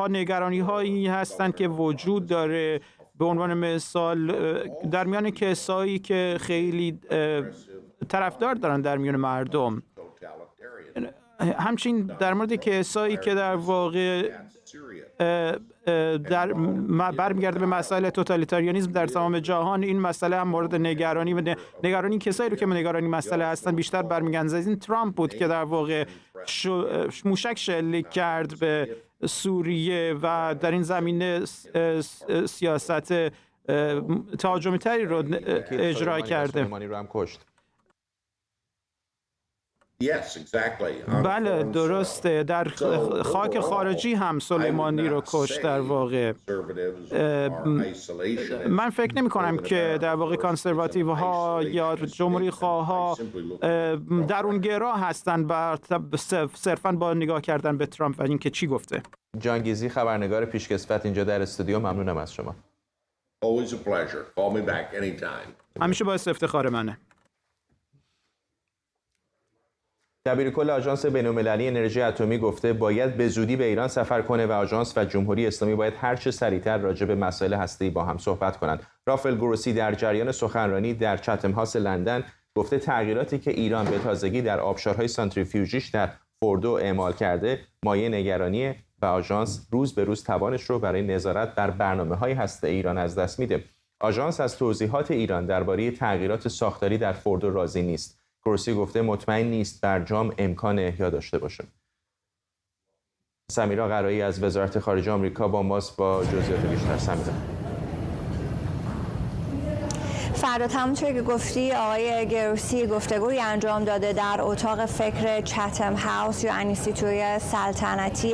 F: نگرانی هایی هستند که وجود داره، به عنوان مثال در میان کسایی که خیلی طرفدار دارن در میان مردم، همچنین در مورد کسایی که در واقع برمیگرده به مسئله توتالیتاریانیسم در تمام جهان. این مسئله هم مورد نگرانی و نگرانی کسایی رو که نگرانی مسئله هستن بیشتر برمیگردن از این ترامپ بود که در واقع موشک شلیک کرد به سوریه و در این زمینه سیاست تهاجمی تری رو اجرا کرده. بله درسته، در خاک خارجی هم سلیمانی رو کشت در واقع. من فکر نمی کنم که در واقع کانسرواتیو ها یا جمهوری خواه ها درونگرا هستن صرفاً با نگاه کردن به ترامپ و اینکه چی گفته.
A: جانگیزی خبرنگار پیشکسوت اینجا در استودیو، ممنونم از شما.
F: همیشه باعث افتخار منه.
A: دبیرکل آژانس بین‌المللی انرژی اتمی گفته باید به زودی به ایران سفر کنه و آژانس و جمهوری اسلامی باید هر چه سریعتر راجع به مسائل هسته‌ای با هم صحبت کنند. رافل گروسی در جریان سخنرانی در چتم هاوس لندن گفته تغییراتی که ایران به تازگی در آبشارهای سانتریفیوژیش در فوردو اعمال کرده مایه نگرانیه و آژانس روز به روز توانش رو برای نظارت بر برنامه‌های هسته ایران از دست میده. آژانس از توضیحات ایران درباره تغییرات ساختاری در فوردو راضی نیست. گروسی گفته مطمئن نیست برجام امکان احیا داشته باشه. سمیرا قرایی از وزارت خارجه آمریکا با ماست با جزئیات بیشتر. سمیرا.
M: فردا همونطور که گفتی آقای گروسی گفتگوی انجام داده در اتاق فکر چتم هاوس یا انستیتوی سلطنتی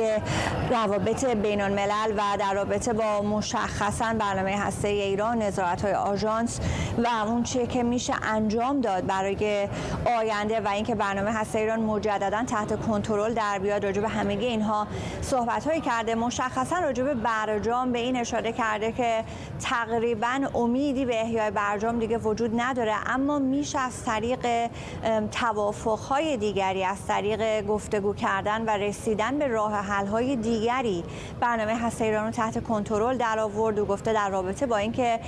M: روابط بین الملل و در رابطه با مشخصاً برنامه هسته ایران، نظارت‌های آژانس و اون چیزی که میشه انجام داد برای آینده و اینکه برنامه هسته ایران مجدداً تحت کنترل در بیاد. راجع به همگی اینها صحبت‌هایی کرده. مشخصاً راجع به برجام به این اشاره کرده که تقریباً امیدی به احیای برجام دیگه وجود نداره، اما میشه از طریق توافق‌های دیگری، از طریق گفتگو کردن و رسیدن به راه حل‌های دیگری برنامه هسته ایران رو تحت کنترل در آورد. و گفته در رابطه با اینکه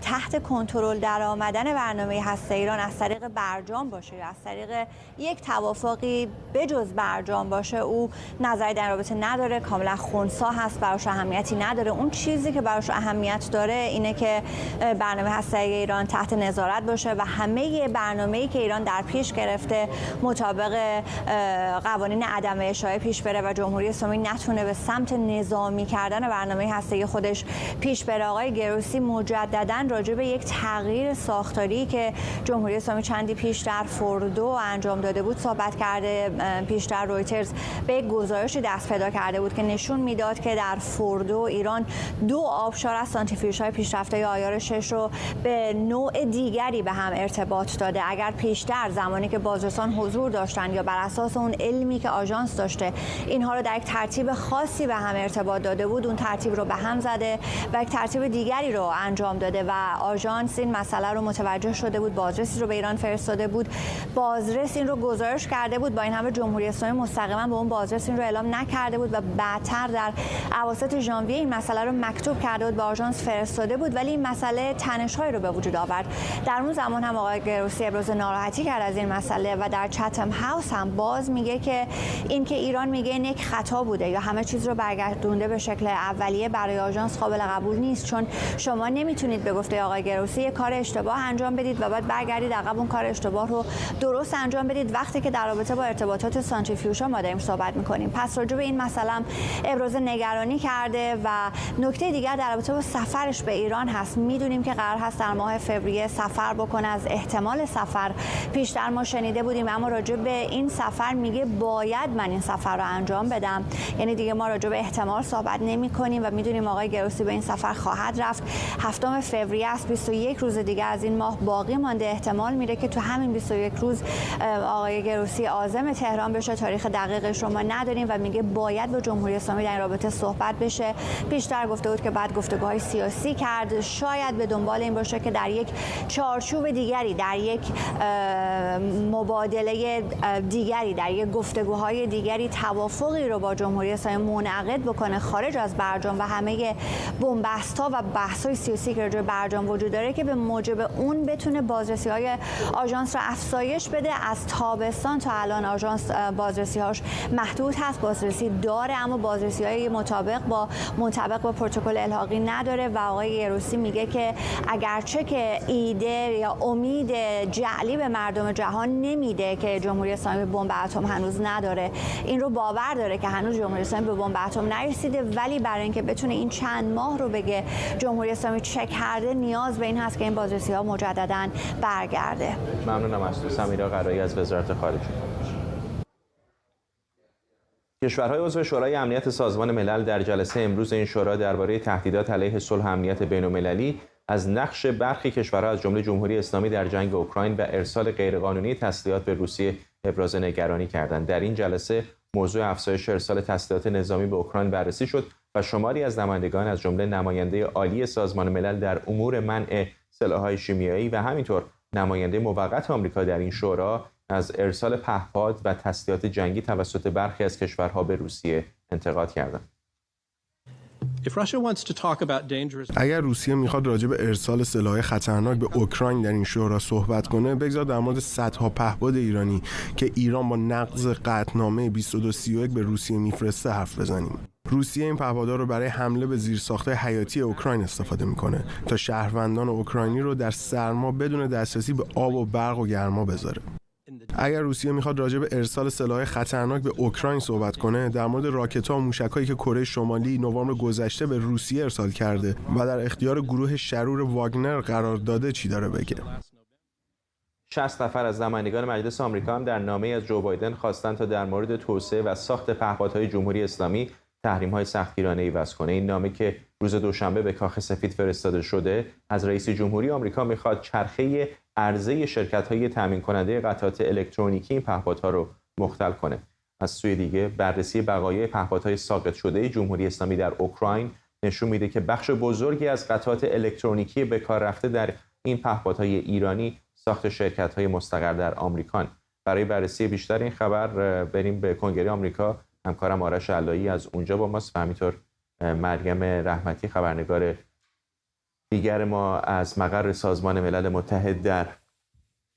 M: تحت کنترل در آمدن برنامه هسته ایران از طریق برجام باشه یا از طریق یک توافقی بجز برجام باشه، او نظری در رابطه نداره، کاملا خنثی هست، براش اهمیتی نداره. اون چیزی که براش اهمیت داره اینه که برنامه هسته‌ای ایران تحت نظارت باشه و همه برنامه‌ای که ایران در پیش گرفته مطابق قوانین عدم اشاعه پیش بره و جمهوری اسلامی نتونه به سمت نظامی کردن برنامه هسته‌ای خودش پیش بره. آقای گروسی مجدداً راجع به یک تغییر ساختاری که جمهوری اسلامی چندی پیش در فوردو انجام داده بود صحبت کرده. پیشتر رویترز به یک گزارشی دست پیدا کرده بود که نشون میداد که در فوردو ایران 2 آبشار از سانتریفیوژهای پیشرفته آیار 6 رو به نوع دیگری به هم ارتباط داده. اگر پیشتر زمانی که بازرسان حضور داشتن یا بر اساس اون علمی که آژانس داشته اینها رو در یک ترتیب خاصی به هم ارتباط داده بود، اون ترتیب رو به هم زده و یک ترتیب دیگری رو انجام داده و آژانس این مسئله رو متوجه شده بود، بازرسی رو به ایران فرستاده بود، بازرس این رو گزارش کرده بود. با این همه جمهوری اسلامی مستقیما به اون بازرس این رو اعلام نکرده بود و بعدتر در اواسط ژانویه این مسئله رو مکتوب کرده بود، به آژانس فرستاده بود، ولی این مسئله تنش‌هایی رو به وجود آورد. در اون زمان هم آقای گروسی ابراز ناراحتی کرد از این مسئله و در چتم هاوس هم باز میگه که این که ایران میگه این یک خطا بوده یا همه چیز رو برگردونده به شکل اولیه برای آژانس قابل قبول نیست، چون شما نمیتونید به گفته آقای گروسی یک کار اشتباه انجام بدید و بعد برگردید عقب اون کار اشتباه رو درست انجام بدید وقتی که در رابطه با ارتباطات سانتریفیوژها ما داریم صحبت میکنیم. پس راجع به این مسئله ابراز نگرانی کرده و نکته دیگر در رابطه با سفرش به ایران هست. میدونیم که قرار هست در ماه فوریه سفر بکنه. از احتمال سفر پیشتر ما شنیده بودیم، اما راجع به این سفر میگه باید من این سفر رو انجام بدم. یعنی دیگه ما راجع به احتمال صحبت نمی کنیم و میدونیم آقای گروسی به این سفر خواهد رفت. 7 فوریه است، 21 روز دیگه از این ماه باقی مانده. احتمال میره که تو همین 21 روز آقای گروسی عازم تهران بشه. تاریخ دقیقش رو ما نداریم و میگه باید با جمهوری اسلامی در این رابطه صحبت بشه. پیشتر گفته بود که بعد گفتگوهای سیاسی کرد، شاید به دنبال این باشه که در یک چارچوب دیگری، در یک مبادله دیگری، در یک گفتگوهای دیگری توافقی رو با جمهوری اسلامی منعقد بکنه خارج از برجام و همه بن‌بست‌ها و بحث‌های سیاسی که راجع به برجام وجود داره که به موجب اون بتونه بازرسی‌های آژانس رو افزایش بده. از تابستان تا الان آژانس بازرسی‌هاش محدود هست، بازرسی داره اما بازرسی‌های منطبق با پروتکل الحاقی نداره و آقای گروسی میگه که اگرچه که ایده یا امید جعلی به مردم جهان نمیده که جمهوری اسلامی بمب اتم هنوز نداره، این رو باور داره که هنوز جمهوری اسلامی به بمب اتم نرسیده، ولی برای اینکه بتونه این چند ماه رو بگه جمهوری اسلامی چک کرده نیاز به این هست که این بازرسی‌ها مجدداً برگرده.
A: ممنونم از تو سمیرا قرایی از وزارت خارجه. کشورهای عضو شورای امنیت سازمان ملل در جلسه امروز این شورا درباره تهدیدات علیه صلح و امنیت بین‌المللی از نقش برخی کشورها از جمله جمهوری اسلامی در جنگ اوکراین و ارسال غیرقانونی تسلیحات به روسیه ابراز نگرانی کردند. در این جلسه موضوع افزایش ارسال تسلیحات نظامی به اوکراین بررسی شد و شماری از نمایندگان از جمله نماینده عالی سازمان ملل در امور منع سلاح‌های شیمیایی و همینطور نماینده موقت آمریکا در این شورا از ارسال پهپاد و تسلیحات جنگی توسط برخی از کشورها به روسیه انتقاد کردند.
N: اگر روسیه میخواد راجع به ارسال سلاح خطرناک به اوکراین در این شورا صحبت کنه، بگذار در مورد صدها پهپاد ایرانی که ایران با نقض قطعنامه 2231 به روسیه میفرسته حرف بزنیم. روسیه این پهپادها رو برای حمله به زیرساخت‌های حیاتی اوکراین استفاده میکنه تا شهروندان اوکراینی رو در سرما بدون دسترسی به آب و برق و گرما بذاره. اگر روسیه میخواد راجع به ارسال سلاح خطرناک به اوکراین صحبت کنه، در مورد راکت‌ها و موشک‌هایی که کره شمالی نوامبر گذشته به روسیه ارسال کرده و در اختیار گروه شرور واگنر قرار داده چی داره بگه؟
A: 60 نفر از نمایندگان مجلس آمریکا هم در نامه از جو بایدن خواستند تا در مورد توسعه و ساخت پهپادهای جمهوری اسلامی تحریم‌های سختگیرانه‌ای وضع کنه. این نامه که روز دوشنبه به کاخ سفید فرستاده شده، از رئیس جمهوری آمریکا میخواد چرخه عرضه شرکت‌های تامین کننده قطعات الکترونیکی این پهپادها رو مختل کنه. از سوی دیگه بررسی بقایای پهپادهای ساقط شده جمهوری اسلامی در اوکراین نشون میده که بخش بزرگی از قطعات الکترونیکی به کار رفته در این پهپادهای ایرانی ساخت شرکت‌های مستقر در آمریکان. برای بررسی بیشتر این خبر بریم به کنگره آمریکا. همکارم آرش علایی از اونجا با ماست و همینطور مریم رحمتی خبرنگار دیگر ما از مقر سازمان ملل متحد در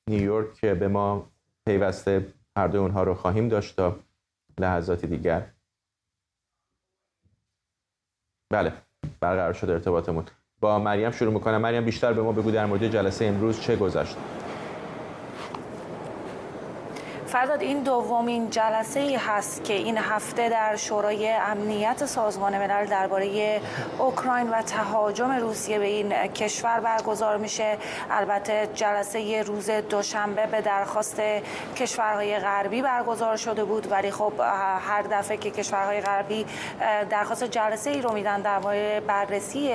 A: نیویورک که به ما پیوسته هر دوی اونها رو خواهیم داشت تا لحظاتی دیگر. بله، برقرار شده ارتباطمون. با مریم شروع میکنم. مریم، بیشتر به ما بگو در مورد جلسه امروز چه گذشت؟
O: فرداد، این دومین جلسه ای هست که این هفته در شورای امنیت سازمان ملل درباره اوکراین و تهاجم روسیه به این کشور برگزار میشه. البته جلسه روز دوشنبه به درخواست کشورهای غربی برگزار شده بود، ولی خب هر دفعه که کشورهای غربی درخواست جلسه ای رو میدن در مورد بررسی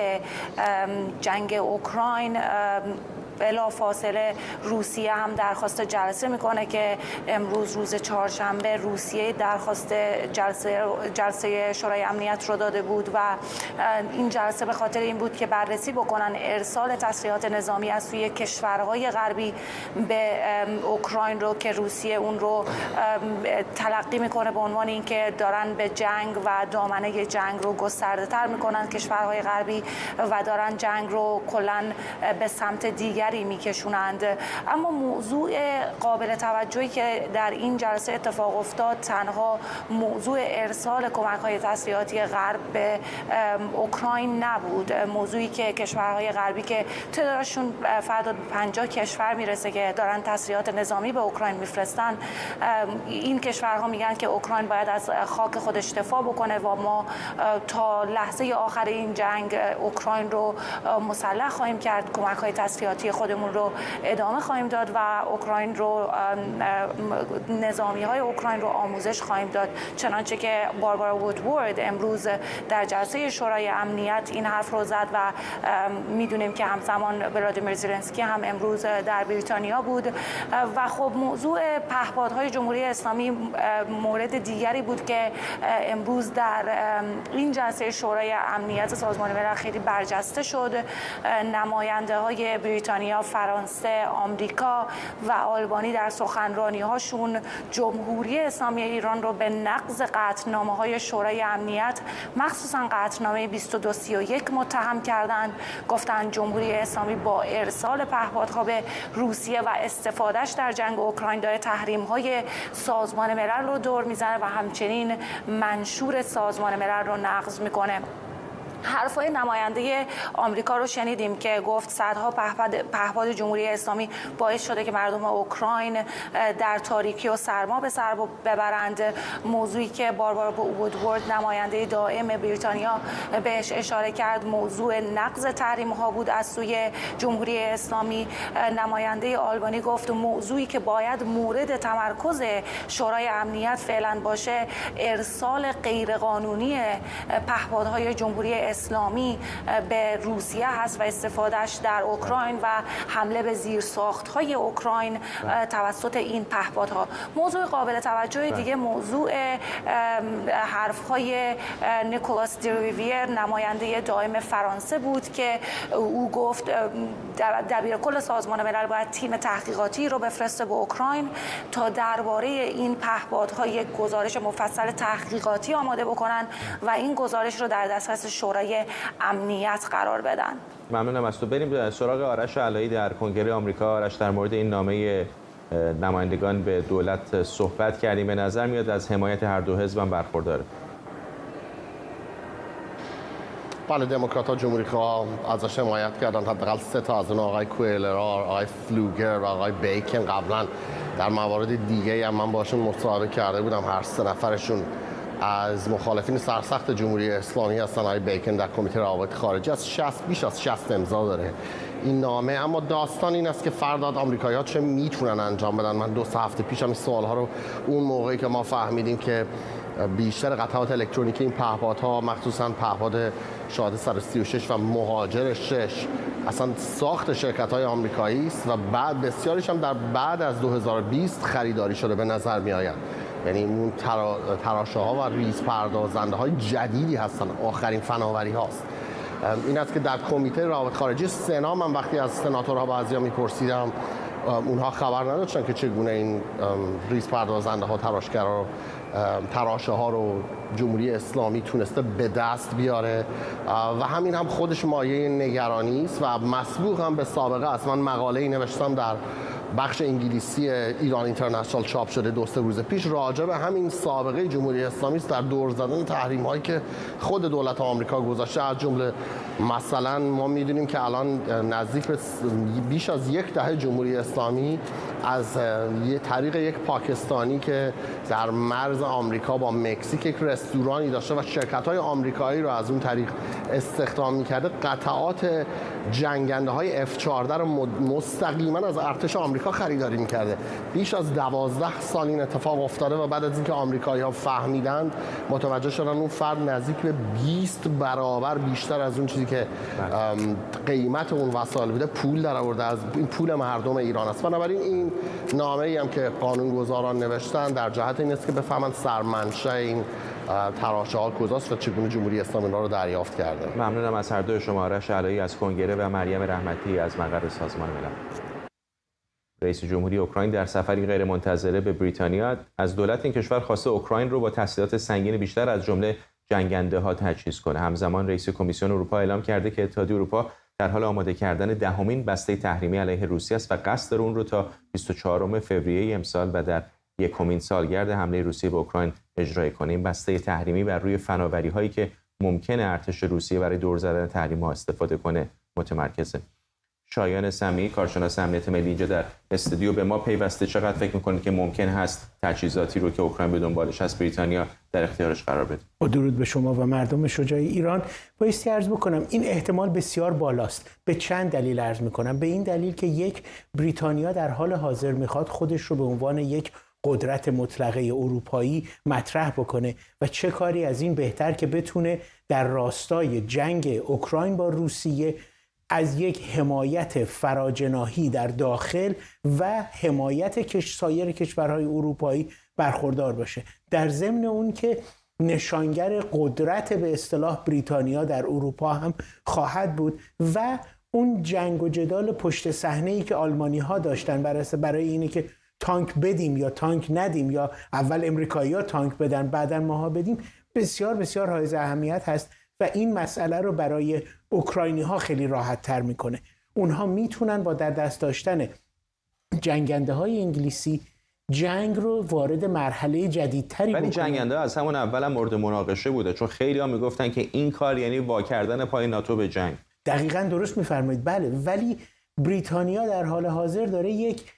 O: جنگ اوکراین، بلافاصله روسیه هم درخواست جلسه میکنه که امروز روز چهارشنبه روسیه درخواست جلسه شورای امنیت رو داده بود و این جلسه به خاطر این بود که بررسی بکنن ارسال تسلیحات نظامی از سوی کشورهای غربی به اوکراین رو که روسیه اون رو تلقی میکنه به عنوان اینکه دارن به جنگ و دامنه جنگ رو گسترده تر میکنن کشورهای غربی و دارن جنگ رو کلاً به سمت دیگر میکشونند. اما موضوع قابل توجهی که در این جلسه اتفاق افتاد تنها موضوع ارسال کمک‌های تسلیحاتی غرب به اوکراین نبود. موضوعی که کشورهای غربی که تعدادشون فردا 50 کشور میرسه که دارن تسلیحات نظامی به اوکراین میفرستن، این کشورها میگن که اوکراین باید از خاک خودش دفاع بکنه و ما تا لحظه آخر این جنگ اوکراین رو مسلح خواهیم کرد، کمک‌های تسلیحاتی خودمون رو ادامه خواهیم داد و اوکراین رو نظامی‌های اوکراین رو آموزش خواهیم داد. چنانچه که باربارا وودورد امروز در جلسه شورای امنیت این حرف رو زد و میدونیم که همزمان ولادیمیر زلنسکی هم امروز در بریتانیا بود و خب موضوع پهپادهای جمهوری اسلامی مورد دیگری بود که امروز در این جلسه شورای امنیت سازمان ملل خیلی برجسته شد. نماینده‌های بریتانیا، فرانسه، آمریکا و آلبانی در سخنرانی‌هاشون جمهوری اسلامی ایران رو به نقض قطعنامه‌های شورای امنیت، مخصوصا قطعنامه 2231 متهم کردند. گفتند جمهوری اسلامی با ارسال پهپادها به روسیه و استفادهش در جنگ اوکراین داره تحریم‌های سازمان ملل رو دور میزنه و همچنین منشور سازمان ملل رو نقض میکنه. حرفای نماینده آمریکا رو شنیدیم که گفت صدها پهپاد جمهوری اسلامی باعث شده که مردم اوکراین در تاریکی و سرما به سر ببرند. موضوعی که باربارا وودورد نماینده دائم بریتانیا بهش اشاره کرد موضوع نقض تحریم ها بود از سوی جمهوری اسلامی. نماینده آلبانی گفت موضوعی که باید مورد تمرکز شورای امنیت فعلا باشه ارسال غیرقانونی پهپادهای جمهوری اسلامی به روسیه هست و استفادهش در اوکراین و حمله به زیرساخت‌های اوکراین توسط این پهپادها. موضوع قابل توجه دیگه موضوع حرف‌های نیکولاس دیریویر نماینده دائم فرانسه بود که او گفت دبیرکل سازمان ملل باید تیم تحقیقاتی رو بفرسته به اوکراین تا درباره این پهپادها یک گزارش مفصل تحقیقاتی آماده بکنن و این گزارش رو در دسترس شورای امنیت قرار بدن.
A: ممنونم از تو. بریم سراغ آرش علایی در کنگره آمریکا. آرش، در مورد این نامه نمایندگان به دولت صحبت کردیم. به نظر میاد از حمایت هر دو حزب هم برخورداره.
P: بله، دموکرات‌ها جمهوری‌خواه ازش حمایت کردن. حداقل 3 تا از اون، آقای کوئلر، آقای فلوگر و آقای بیکن، قبلا در موارد دیگه هم من باشون مصاحبه کرده بودم. هر 3 نفرشون از مخالفین سرسخت جمهوری اسلامی هستن. آقای بیکن در کمیته روابط خارجه از بیش از 60 امضا داره این نامه. اما داستان این است که فرداد آمریکایی‌ها چه میتونن انجام بدن. من 2 هفته پیش هم این سوال‌ها رو اون موقعی که ما فهمیدیم که بیشتر قطعات الکترونیکی این پهپادها، مخصوصا پهپاد شاهد 136 و مهاجر 6 اصلا ساخت شرکت‌های آمریکایی است و بعد بسیاریش هم در بعد از 2020 خریداری شده به نظر می‌آید. یعنی اون تراشه‌ها و ریز پردازنده‌های جدیدی هستن، آخرین فناوری هاست. این است که در کمیته روابط خارجی سنا من وقتی از سناتورها بعضیا میپرسیدم اونها خبر نداشتن که چگونه این ریز پردازنده ها تراشه ها رو جمهوری اسلامی تونسته به دست بیاره و همین هم خودش مایه نگرانی است و مسبوق هم به سابقه است. من مقاله‌ای نوشتم در بخش انگلیسی ایران اینترنشنال چاپ شده 2-3 روز پیش راجع به همین سابقه جمهوری اسلامی است در دور زدن تحریم هایی که خود دولت آمریکا گذاشته. از جمله مثلا ما میدونیم که الان نزدیک به بیش از 10 دهه جمهوری اسلامی از طریق یک پاکستانی که در مرز آمریکا با مکزیک یک رستورانی داشته و شرکت‌های آمریکایی رو از اون طریق استخدام می‌کرده، قطعات جنگنده های F-14 رو مستقیما از ارتش آمریکا خریداری می‌کرده. بیش از 12 سال این اتفاق افتاده و بعد از اینکه آمریکایی‌ها فهمیدن متوجه شدن اون فرد نزدیک به 20 برابر بیشتر از اون چیزی که قیمت اون وسایل بوده پول در آورده، از این پول مردم ایران است. بنابراین این نامه‌ای هم که قانونگذاران نوشتن در جهت این است که بفهمن سرمنشأ این تراشه‌ها کجاست و چگونه جمهوری اسلامی رو دریافت کرده.
A: ممنونم از هر دوی شما. آرش علایی از کنگره و مریم رحمتی از مقر سازمان ملل. رئیس جمهوری اوکراین در سفری غیرمنتظره به بریتانیا از دولت این کشور خواسته اوکراین رو با تسلیحات سنگین بیشتر از جمله جنگنده‌ها تجهیز کنه. همزمان رئیس کمیسیون اروپا اعلام کرده که اتحادیه اروپا در حال آماده کردن دهمین بسته تحریمی علیه روسیه است و قصد داره اون رو تا 24 فوریه امسال و در یکمین سالگرد حمله روسیه به اوکراین اجرا کنه. این بسته تحریمی بر روی فناوری‌هایی که ممکنه ارتش روسیه برای دور زدن تحریم‌ها استفاده کنه متمرکزه. شایان سمیعی کارشناس امنیت ملی اینجا در استودیو به ما پیوسته. چقدر فکر می‌کنید که ممکن هست تجهیزاتی رو که اوکراین به دنبالش هست بریتانیا در اختیارش قرار بده؟
B: با درود به شما و مردم شجاع ایران، بایستی عرض بکنم این احتمال بسیار بالاست. به چند دلیل عرض می‌کنم. به این دلیل که یک، بریتانیا در حال حاضر می‌خواد خودش رو به عنوان یک قدرت مطلقه اروپایی مطرح بکنه و چه کاری از این بهتر که بتونه در راستای جنگ اوکراین با روسیه از یک حمایت فراجناحی در داخل و حمایت سایر کشورهای اروپایی برخوردار باشه، در ضمن اون که نشانگر قدرت به اصطلاح بریتانیا در اروپا هم خواهد بود و اون جنگ و جدال پشت صحنه‌ای که آلمانی‌ها داشتن برای اینه که تانک بدیم یا تانک ندیم یا اول امریکایی‌ها تانک بدن بعداً ماها بدیم بسیار بسیار حائز اهمیت هست و این مسئله رو برای اوکراینی‌ها خیلی راحت تر میکنه. اونها میتونن با در دست داشتن جنگنده های انگلیسی جنگ رو وارد مرحله جدیدتری بکنن.
A: ولی جنگنده از همون اول هم مورد مناقشه بوده، چون خیلی‌ها میگفتن که این کار یعنی وا کردن پای ناتو به جنگ.
B: دقیقاً درست میفرمایید. بله، ولی بریتانیا در حال حاضر داره یک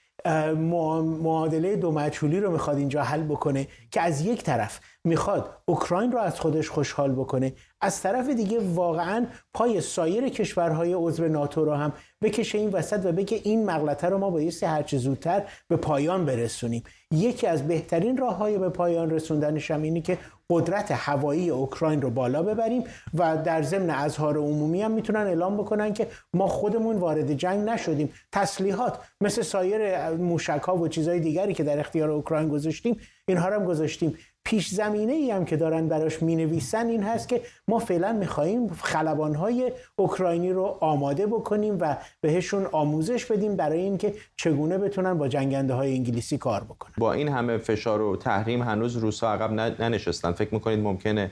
B: معادله دو مجهولی رو میخواد اینجا حل بکنه که از یک طرف میخواد اوکراین رو از خودش خوشحال بکنه، از طرف دیگه واقعاً پای سایر کشورهای عضو ناتو رو هم بکشه این وسط و بگه این مغلطه رو ما بایستی هرچه زودتر به پایان برسونیم. یکی از بهترین راه‌های به پایان رسوندنش هم اینه که قدرت هوایی اوکراین رو بالا ببریم و در ضمن اظهار عمومی هم میتونن اعلام بکنن که ما خودمون وارد جنگ نشدیم، تسلیحات مثل سایر موشک‌ها و چیزهای دیگری که در اختیار اوکراین گذاشتیم اینها رو هم گذاشتیم. پیش زمینه ای هم که دارن براش مینویسن این هست که ما فعلا میخواییم خلبانهای اوکراینی رو آماده بکنیم و بهشون آموزش بدیم برای اینکه چگونه بتونن با جنگنده های انگلیسی کار بکنن.
A: با این همه فشار و تحریم هنوز روس‌ها عقب ننشستن. فکر میکنید ممکنه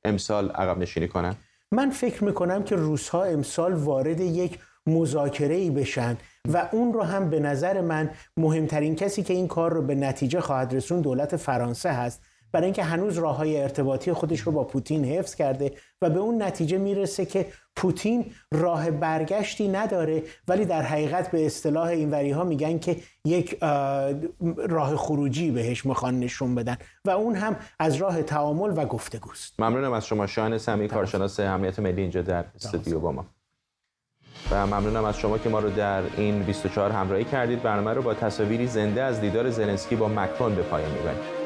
A: امسال عقب نشینی کنن؟
B: من فکر میکنم که روس‌ها امسال وارد یک مذاکره‌ای بشن و اون رو هم به نظر من مهمترین کسی که این کار رو به نتیجه خواهد رسون دولت فرانسه هست، برای اینکه هنوز راه‌های ارتباطی خودش رو با پوتین حفظ کرده و به اون نتیجه میرسه که پوتین راه برگشتی نداره، ولی در حقیقت به اصطلاح اینوری‌ها میگن که یک راه خروجی بهش میخوان نشون بدن و اون هم از راه تعامل و گفتگوست.
A: ممنونم از شما شایان سمیعی کارشناس امنیت ملی اینجا در استودیو با ما و ممنونم از شما که ما رو در این 24 همراهی کردید. برنامه رو با تصاویری زنده از دیدار زلنسکی با مکرون به پایان میبریم.